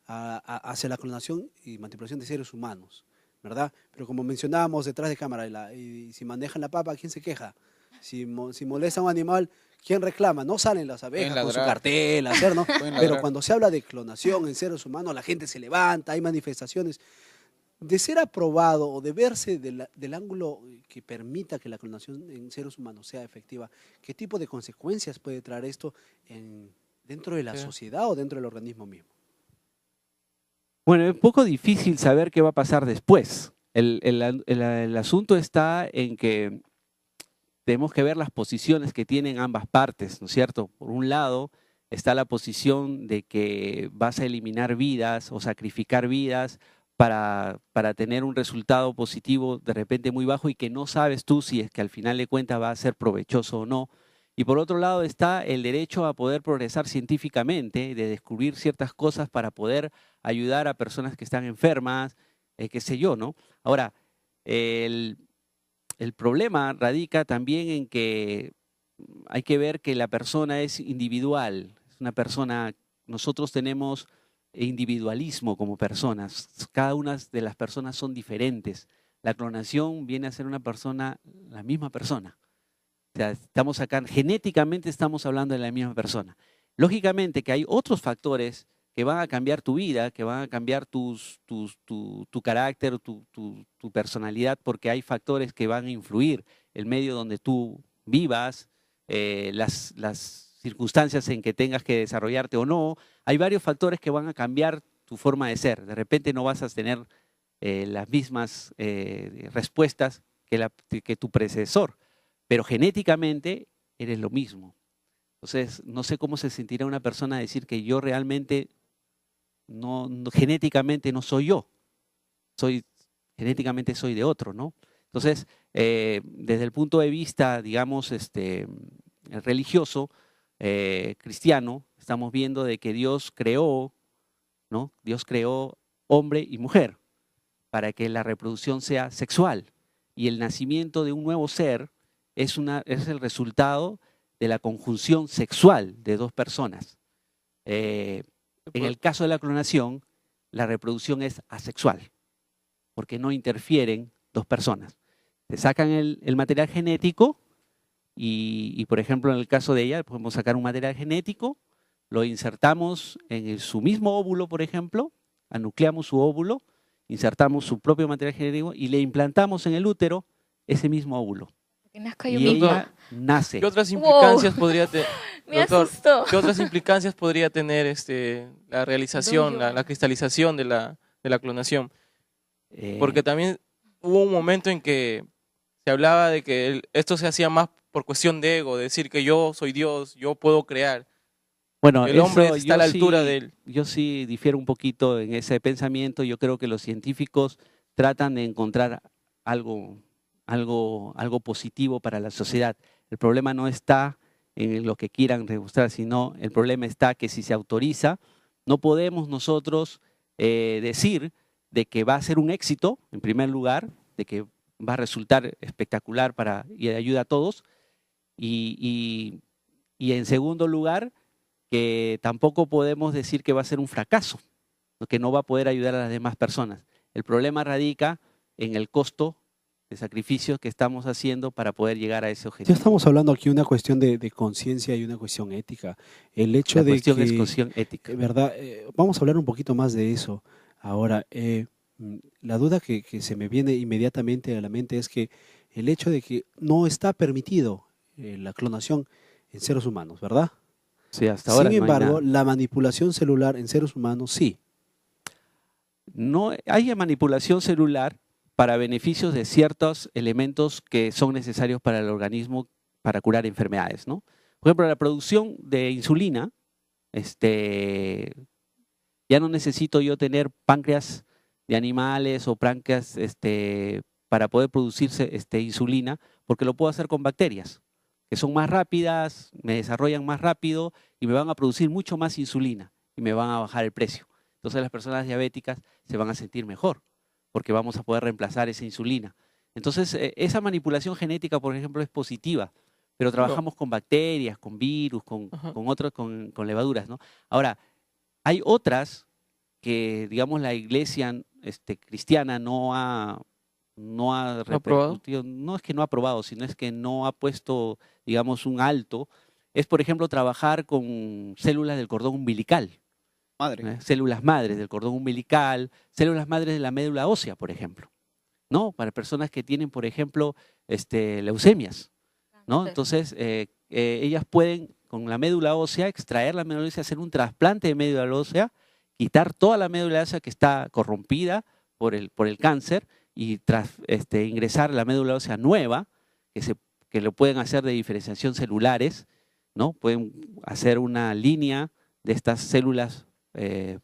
hacia la clonación y manipulación de seres humanos, ¿verdad? Pero como mencionábamos detrás de cámara, y si manejan la papa, ¿quién se queja? Si molesta a un animal, ¿quién reclama? No salen las abejas con su cartel, ¿no? Pero cuando se habla de clonación en seres humanos, la gente se levanta, hay manifestaciones. De ser aprobado o de verse del ángulo que permita que la clonación en seres humanos sea efectiva, ¿qué tipo de consecuencias puede traer esto dentro de la sociedad o dentro del organismo mismo? Bueno, es un poco difícil saber qué va a pasar después. El asunto está en que tenemos que ver las posiciones que tienen ambas partes, ¿no es cierto? Por un lado está la posición de que vas a eliminar vidas o sacrificar vidas para tener un resultado positivo de repente muy bajo y que no sabes tú si es que al final de cuentas va a ser provechoso o no. Y por otro lado está el derecho a poder progresar científicamente, de descubrir ciertas cosas para poder ayudar a personas que están enfermas, qué sé yo, ¿no? Ahora, el problema radica también en que hay que ver que la persona es individual, es una persona, nosotros tenemos individualismo como personas, cada una de las personas son diferentes. La clonación viene a ser una persona, la misma persona. O sea, estamos acá, genéticamente estamos hablando de la misma persona. Lógicamente que hay otros factores que van a cambiar tu vida, que van a cambiar tu carácter, tu personalidad, porque hay factores que van a influir el medio donde tú vivas, las circunstancias en que tengas que desarrollarte o no. Hay varios factores que van a cambiar tu forma de ser. De repente no vas a tener las mismas respuestas que tu predecesor, pero genéticamente eres lo mismo. Entonces, no sé cómo se sentirá una persona decir que yo realmente genéticamente no soy yo, genéticamente soy de otro, ¿no? Entonces, desde el punto de vista, digamos, religioso, cristiano, estamos viendo de que Dios creó, ¿no? Dios creó hombre y mujer para que la reproducción sea sexual y el nacimiento de un nuevo ser es el resultado de la conjunción sexual de dos personas. En el caso de la clonación, la reproducción es asexual, porque no interfieren dos personas. Se sacan el material genético y, por ejemplo, en el caso de ella, podemos sacar un material genético, lo insertamos en su mismo óvulo, por ejemplo, anucleamos su óvulo, insertamos su propio material genético y le implantamos en el útero ese mismo óvulo. Y ella nace. ¿Qué otras implicancias podría tener? Me asustó. ¿Qué otras implicancias podría tener la realización, la cristalización de la clonación? Porque también hubo un momento en que se hablaba de que esto se hacía más por cuestión de ego, de decir que yo soy Dios, yo puedo crear. Bueno, el hombre está a la altura de él. Yo sí difiero un poquito en ese pensamiento. Yo creo que los científicos tratan de encontrar algo algo positivo para la sociedad. El problema no está en lo que quieran demostrar, sino el problema está que si se autoriza, no podemos nosotros decir de que va a ser un éxito, en primer lugar, de que va a resultar espectacular y de ayuda a todos, y en segundo lugar, que tampoco podemos decir que va a ser un fracaso, que no va a poder ayudar a las demás personas. El problema radica en el costo de sacrificios que estamos haciendo para poder llegar a ese objetivo. Ya estamos hablando aquí de una cuestión de conciencia y una cuestión ética. El hecho La de cuestión que, es cuestión ética. ¿verdad? Vamos a hablar un poquito más de eso. Ahora, la duda que se me viene inmediatamente a la mente es que el hecho de que no está permitido la clonación en seres humanos, ¿verdad? Sí, hasta ahora Sin no hay embargo, nada. la manipulación celular en seres humanos sí. No hay manipulación celular para beneficios de ciertos elementos que son necesarios para el organismo para curar enfermedades, ¿no? Por ejemplo, la producción de insulina, ya no necesito yo tener páncreas de animales o páncreas para poder producirse insulina, porque lo puedo hacer con bacterias, que son más rápidas, me desarrollan más rápido y me van a producir mucho más insulina y me van a bajar el precio. Entonces las personas diabéticas se van a sentir mejor, porque vamos a poder reemplazar esa insulina. Entonces, esa manipulación genética, por ejemplo, es positiva, pero trabajamos con bacterias, con virus, con levaduras, ¿no? Ahora, hay otras que, digamos, la iglesia cristiana no ha repercutido, no es que no ha aprobado, sino es que no ha puesto, digamos, un alto. Es, por ejemplo, trabajar con células del cordón umbilical. Células madres del cordón umbilical, células madres de la médula ósea, por ejemplo, ¿no? Para personas que tienen, por ejemplo, leucemias, ¿no? Entonces, ellas pueden, con la médula ósea, extraer la médula ósea, hacer un trasplante de médula ósea, quitar toda la médula ósea que está corrompida por el cáncer y ingresar la médula ósea nueva, que lo pueden hacer de diferenciación celulares, ¿no? Pueden hacer una línea de estas células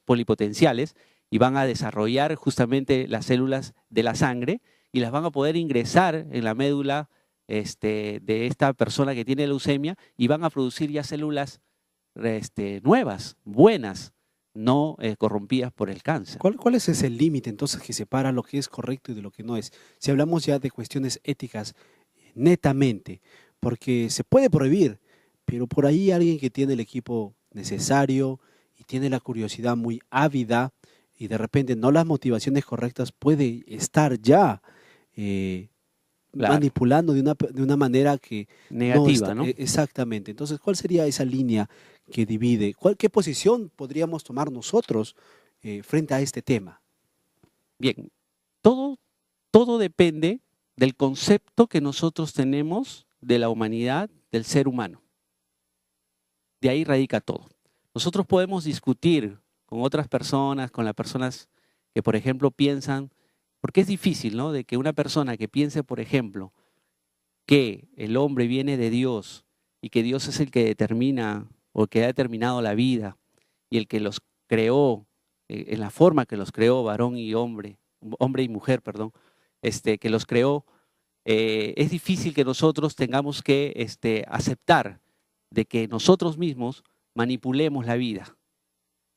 polipotenciales y van a desarrollar justamente las células de la sangre y las van a poder ingresar en la médula de esta persona que tiene leucemia y van a producir ya células nuevas, buenas, no corrompidas por el cáncer. ¿Cuál es ese límite entonces que separa lo que es correcto y de lo que no es? Si hablamos ya de cuestiones éticas netamente, porque se puede prohibir, pero por ahí alguien que tiene el equipo necesario y tiene la curiosidad muy ávida y de repente no las motivaciones correctas, puede estar ya manipulando de una manera que negativa, ¿no? Exactamente. Entonces, ¿cuál sería esa línea que divide? ¿Qué posición podríamos tomar nosotros frente a este tema? Bien, todo depende del concepto que nosotros tenemos de la humanidad, del ser humano. De ahí radica todo. Nosotros podemos discutir con otras personas, con las personas que, por ejemplo, piensan, porque es difícil, ¿no? De que una persona que piense, por ejemplo, que el hombre viene de Dios y que Dios es el que determina o que ha determinado la vida y el que los creó en la forma que los creó, varón y hombre y mujer, perdón, que los creó, es difícil que nosotros tengamos que aceptar de que nosotros mismos manipulemos la vida,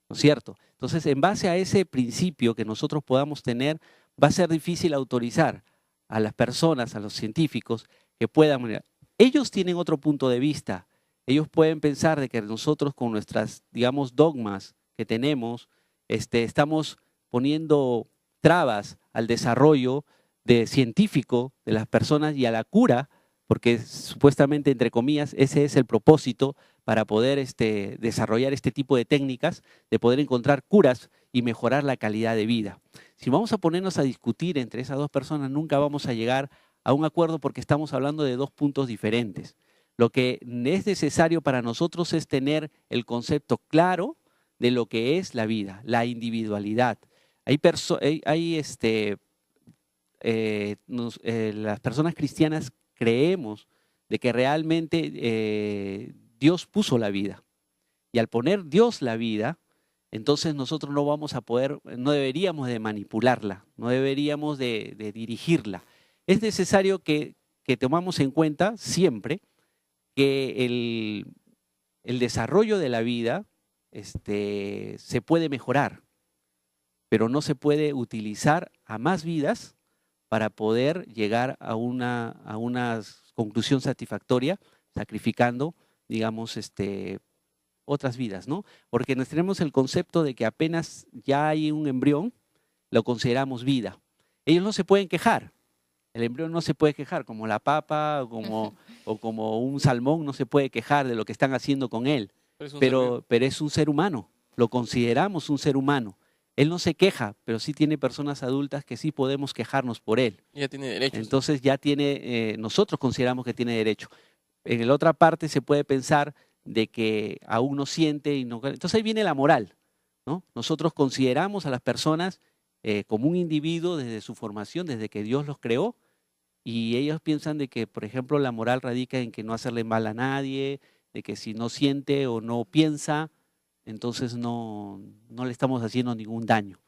¿no es cierto? Entonces, en base a ese principio que nosotros podamos tener, va a ser difícil autorizar a las personas, a los científicos, que puedan... Ellos tienen otro punto de vista. Ellos pueden pensar de que nosotros con nuestras, digamos, dogmas que tenemos, estamos poniendo trabas al desarrollo científico de las personas y a la cura, porque supuestamente, entre comillas, ese es el propósito para poder desarrollar este tipo de técnicas, de poder encontrar curas y mejorar la calidad de vida. Si vamos a ponernos a discutir entre esas dos personas, nunca vamos a llegar a un acuerdo porque estamos hablando de dos puntos diferentes. Lo que es necesario para nosotros es tener el concepto claro de lo que es la vida, la individualidad. Las personas cristianas creemos de que realmente Dios puso la vida. Y al poner Dios la vida, entonces nosotros no deberíamos de manipularla, no deberíamos de dirigirla. es necesario que tomamos en cuenta siempre que el desarrollo de la vida se puede mejorar, pero no se puede utilizar a más vidas para poder llegar a una conclusión satisfactoria, sacrificando, digamos, otras vidas, ¿no? Porque tenemos el concepto de que apenas ya hay un embrión, lo consideramos vida. Ellos no se pueden quejar. El embrión no se puede quejar, como la papa o como un salmón no se puede quejar de lo que están haciendo con él. Pero es un ser humano, lo consideramos un ser humano. Él no se queja, pero sí tiene personas adultas que sí podemos quejarnos por él. Ya tiene derechos. Entonces ya tiene, nosotros consideramos que tiene derecho. En la otra parte se puede pensar de que aún no siente y no. Entonces ahí viene la moral, ¿no? Nosotros consideramos a las personas como un individuo desde su formación, desde que Dios los creó, y ellos piensan de que, por ejemplo, la moral radica en que no hacerle mal a nadie, de que si no siente o no piensa, entonces no le estamos haciendo ningún daño,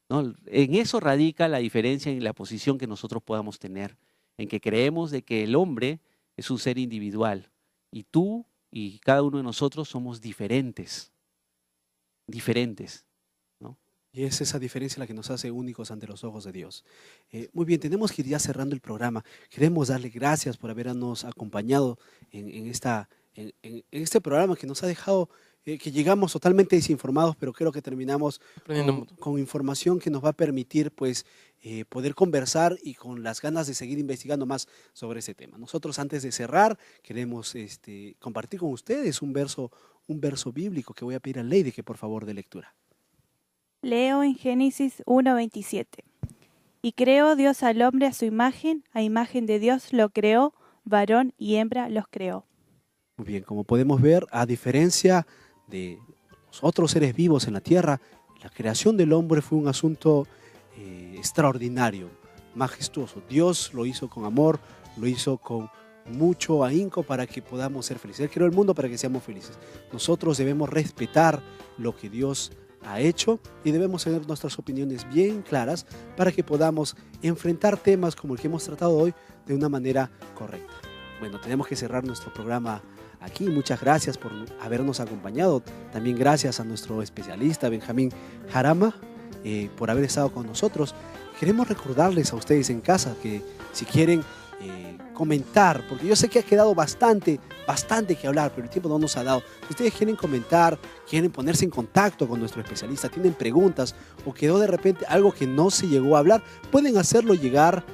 ¿no? En eso radica la diferencia en la posición que nosotros podamos tener, en que creemos de que el hombre es un ser individual y tú y cada uno de nosotros somos diferentes, ¿no? Y es esa diferencia la que nos hace únicos ante los ojos de Dios. Muy bien, tenemos que ir ya cerrando el programa. Queremos darle gracias por habernos acompañado en este programa que nos ha dejado, que llegamos totalmente desinformados, pero creo que terminamos con información que nos va a permitir pues, poder conversar y con las ganas de seguir investigando más sobre ese tema. Nosotros antes de cerrar queremos compartir con ustedes un verso bíblico que voy a pedir a Lady que por favor dé lectura. Leo en Génesis 1:27. Y creó Dios al hombre a su imagen, a imagen de Dios lo creó, varón y hembra los creó. Muy bien, como podemos ver, a diferencia de los otros seres vivos en la tierra, la creación del hombre fue un asunto extraordinario, majestuoso. Dios lo hizo con amor, lo hizo con mucho ahínco para que podamos ser felices. Él creó el mundo para que seamos felices. Nosotros debemos respetar lo que Dios ha hecho y debemos tener nuestras opiniones bien claras para que podamos enfrentar temas como el que hemos tratado hoy de una manera correcta. Bueno, tenemos que cerrar nuestro programa aquí. Muchas gracias por habernos acompañado. También gracias a nuestro especialista Benjamín Jarama por haber estado con nosotros. Queremos recordarles a ustedes en casa que si quieren comentar, porque yo sé que ha quedado bastante que hablar, pero el tiempo no nos ha dado. Si ustedes quieren comentar, quieren ponerse en contacto con nuestro especialista, tienen preguntas o quedó de repente algo que no se llegó a hablar, pueden hacerlo llegar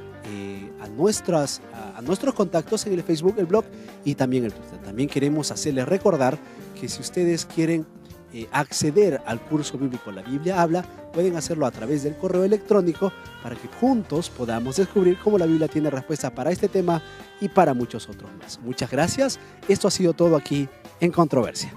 a nuestros contactos en el Facebook, el blog y también el Twitter. También queremos hacerles recordar que si ustedes quieren acceder al curso bíblico La Biblia Habla, pueden hacerlo a través del correo electrónico para que juntos podamos descubrir cómo la Biblia tiene respuesta para este tema y para muchos otros más. Muchas gracias. Esto ha sido todo aquí en Controversia.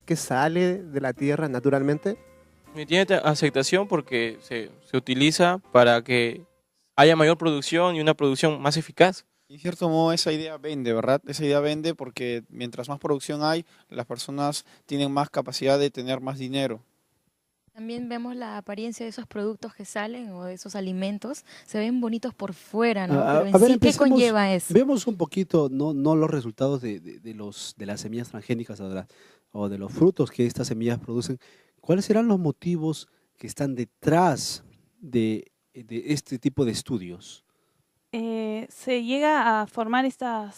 Que sale de la tierra naturalmente? Y tiene aceptación porque se utiliza para que haya mayor producción y una producción más eficaz. Y en cierto modo esa idea vende, ¿verdad? Esa idea vende porque mientras más producción hay, las personas tienen más capacidad de tener más dinero. También vemos la apariencia de esos productos que salen o de esos alimentos, se ven bonitos por fuera, ¿no? Pero en sí, ¿qué conlleva eso? Vemos un poquito, no los resultados de las semillas transgénicas o de los frutos que estas semillas producen. ¿Cuáles serán los motivos que están detrás de este tipo de estudios? Se llega a formar esta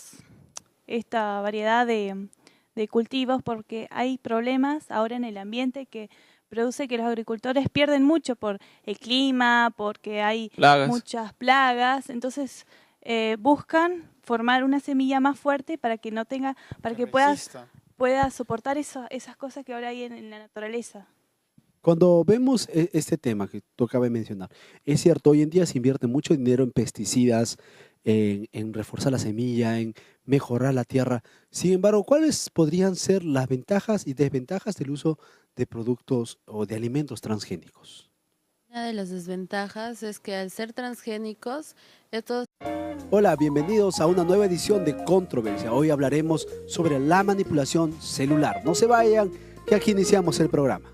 variedad de cultivos porque hay problemas ahora en el ambiente que produce que los agricultores pierden mucho por el clima, porque hay muchas plagas. Entonces buscan formar una semilla más fuerte para que no tenga, para que pueda soportar esas cosas que ahora hay en la naturaleza. Cuando vemos este tema que tú acabas de mencionar, es cierto, hoy en día se invierte mucho dinero en pesticidas, en reforzar la semilla, en mejorar la tierra. Sin embargo, ¿cuáles podrían ser las ventajas y desventajas del uso de productos o de alimentos transgénicos? Una de las desventajas es que al ser transgénicos, estos... Hola, bienvenidos a una nueva edición de Controversia. Hoy hablaremos sobre la manipulación celular. No se vayan, que aquí iniciamos el programa.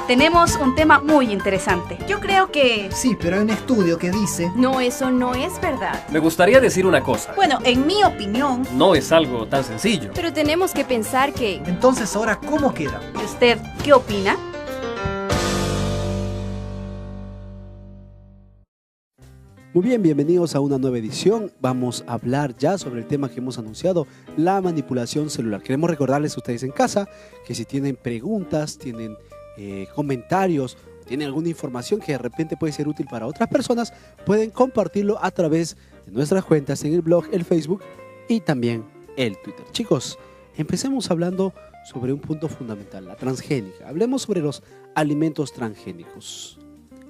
Tenemos un tema muy interesante. Yo creo que... Sí, pero hay un estudio que dice... No, eso no es verdad. Me gustaría decir una cosa. Bueno, en mi opinión... No es algo tan sencillo. Pero tenemos que pensar que... Entonces, ahora, ¿cómo queda? ¿Y usted qué opina? Muy bien, bienvenidos a una nueva edición. Vamos a hablar ya sobre el tema que hemos anunciado, la manipulación celular. Queremos recordarles a ustedes en casa que si tienen preguntas, tienen comentarios, tienen alguna información que de repente puede ser útil para otras personas, pueden compartirlo a través de nuestras cuentas en el blog, el Facebook y también el Twitter. Chicos, empecemos hablando sobre un punto fundamental, la transgénica. Hablemos sobre los alimentos transgénicos.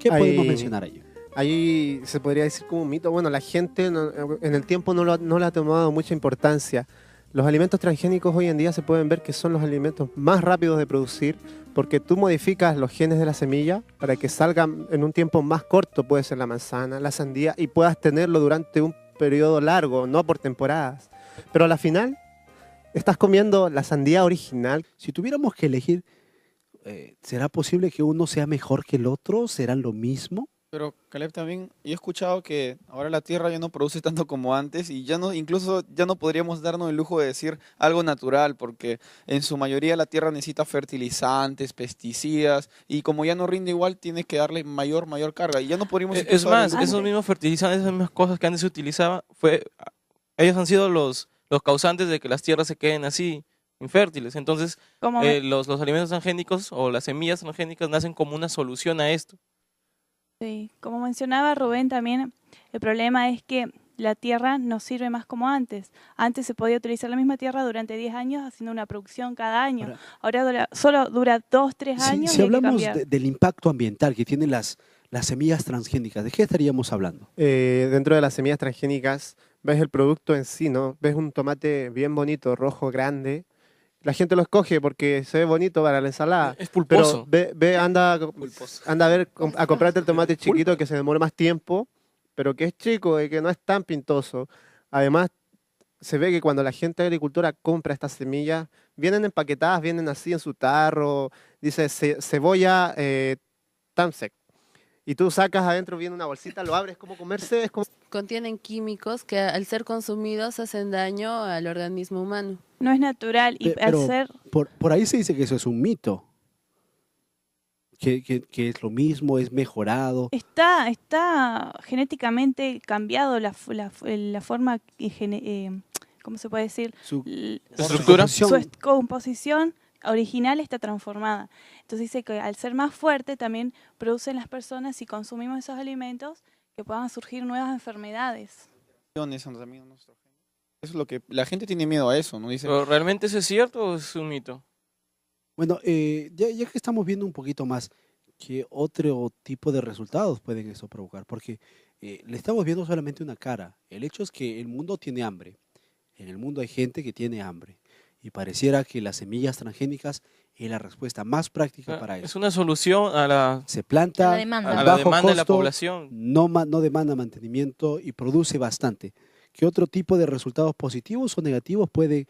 ¿Qué podemos mencionar allí? Ahí se podría decir como un mito. Bueno, la gente en el tiempo no le ha tomado mucha importancia. Los alimentos transgénicos hoy en día se pueden ver que son los alimentos más rápidos de producir porque tú modificas los genes de la semilla para que salgan en un tiempo más corto, puede ser la manzana, la sandía, y puedas tenerlo durante un periodo largo, no por temporadas. Pero a la final estás comiendo la sandía original. Si tuviéramos que elegir, ¿será posible que uno sea mejor que el otro? ¿Serán lo mismo? Pero Caleb, también he escuchado que ahora la tierra ya no produce tanto como antes y ya no, incluso ya no podríamos darnos el lujo de decir algo natural porque en su mayoría la tierra necesita fertilizantes, pesticidas y como ya no rinde igual tienes que darle mayor carga y ya no podríamos... Es más, esos mismos fertilizantes, esas mismas cosas que antes se utilizaban, ellos han sido los causantes de que las tierras se queden así, infértiles. Entonces los alimentos transgénicos o las semillas transgénicas nacen como una solución a esto. Sí, como mencionaba Rubén también, el problema es que la tierra no sirve más como antes. Antes se podía utilizar la misma tierra durante 10 años haciendo una producción cada año. Ahora solo dura 2, 3 años. Si hablamos del impacto ambiental que tienen las semillas transgénicas, ¿de qué estaríamos hablando? Dentro de las semillas transgénicas ves el producto en sí, ¿no? Ves un tomate bien bonito, rojo, grande. La gente lo escoge porque se ve bonito para la ensalada. Es pulposo. Pero anda a comprarte el tomate chiquito que se demora más tiempo, pero que es chico y que no es tan pintoso. Además, se ve que cuando la gente agricultora compra estas semillas, vienen empaquetadas, vienen así en su tarro, dice cebolla Tamsec. Y tú sacas adentro, viene una bolsita, lo abres, como comerse, es como... Contienen químicos que al ser consumidos hacen daño al organismo humano. No es natural y Pero al ser... por ahí se dice que eso es un mito. Que es lo mismo, es mejorado. Está genéticamente cambiado la forma, ¿cómo se puede decir? Su estructura. Su composición original está transformada. Entonces dice que al ser más fuerte también producen las personas, si consumimos esos alimentos, que puedan surgir nuevas enfermedades. Eso es lo que la gente tiene miedo a eso, ¿no? Dice, ¿Pero realmente eso es cierto o es un mito? Bueno, ya que estamos viendo un poquito más, ¿qué otro tipo de resultados pueden eso provocar? Porque le estamos viendo solamente una cara. El hecho es que el mundo tiene hambre. En el mundo hay gente que tiene hambre. Y pareciera que las semillas transgénicas es la respuesta más práctica para eso. Es una solución a la... Se planta a la demanda, a la demanda de la población. No demanda mantenimiento y produce bastante. ¿Qué otro tipo de resultados positivos o negativos puede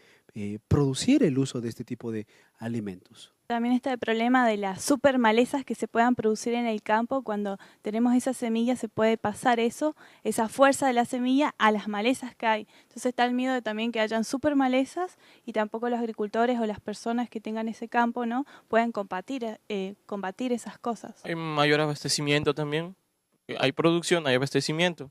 producir el uso de este tipo de alimentos? También está el problema de las super malezas que se puedan producir en el campo. Cuando tenemos esas semillas se puede pasar esa fuerza de la semilla a las malezas que hay. Entonces está el miedo de también que hayan super malezas y tampoco los agricultores o las personas que tengan ese campo no puedan combatir esas cosas. Hay mayor abastecimiento también. Hay producción, hay abastecimiento.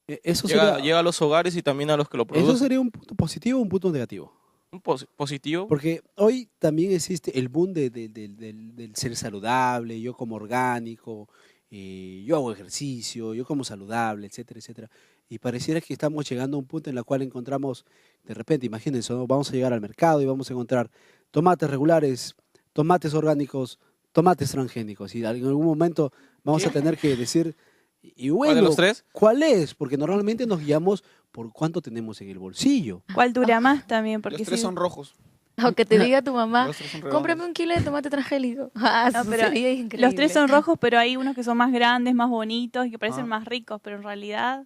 Llega a los hogares y también a los que lo producen. ¿Eso sería un punto positivo o un punto negativo? Un positivo. Porque hoy también existe el boom del ser saludable, yo como orgánico, yo hago ejercicio, yo como saludable, etcétera, etcétera. Y pareciera que estamos llegando a un punto en el cual encontramos, de repente, imagínense, ¿no? Vamos a llegar al mercado y vamos a encontrar tomates regulares, tomates orgánicos, tomates transgénicos. Y en algún momento vamos a tener que decir, Y ¿Cuál de bueno, los tres? ¿cuál es? Porque normalmente nos guiamos por cuánto tenemos en el bolsillo. ¿Cuál dura más también? Porque Los tres si- son rojos. Aunque te diga tu mamá, Los tres son cómprame un kilo de tomate transgélico. Ah, No, eso pero sería los increíble. tres son rojos, pero hay unos que son más grandes, más bonitos y que parecen Ah. más ricos, pero en realidad,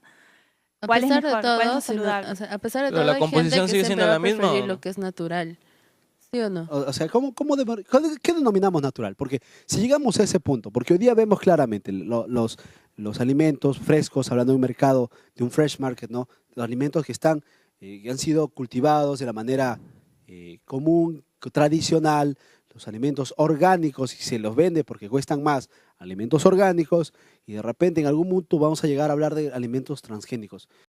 A ¿cuál es pesar mejor? de todo, ¿Cuál es más si no- saludable? o sea, a pesar de Pero todo, la hay composición gente que sigue siempre siendo va la a misma, preferir ¿o lo no? que es natural. ¿Sí o no? O sea, ¿qué denominamos natural? Porque si llegamos a ese punto, porque hoy día vemos claramente los alimentos frescos, hablando de un mercado, de un fresh market, ¿no? Los alimentos que están, que han sido cultivados de la manera común, tradicional, los alimentos orgánicos, y se los vende porque cuestan más, alimentos orgánicos, y de repente en algún punto vamos a llegar a hablar de alimentos transgénicos.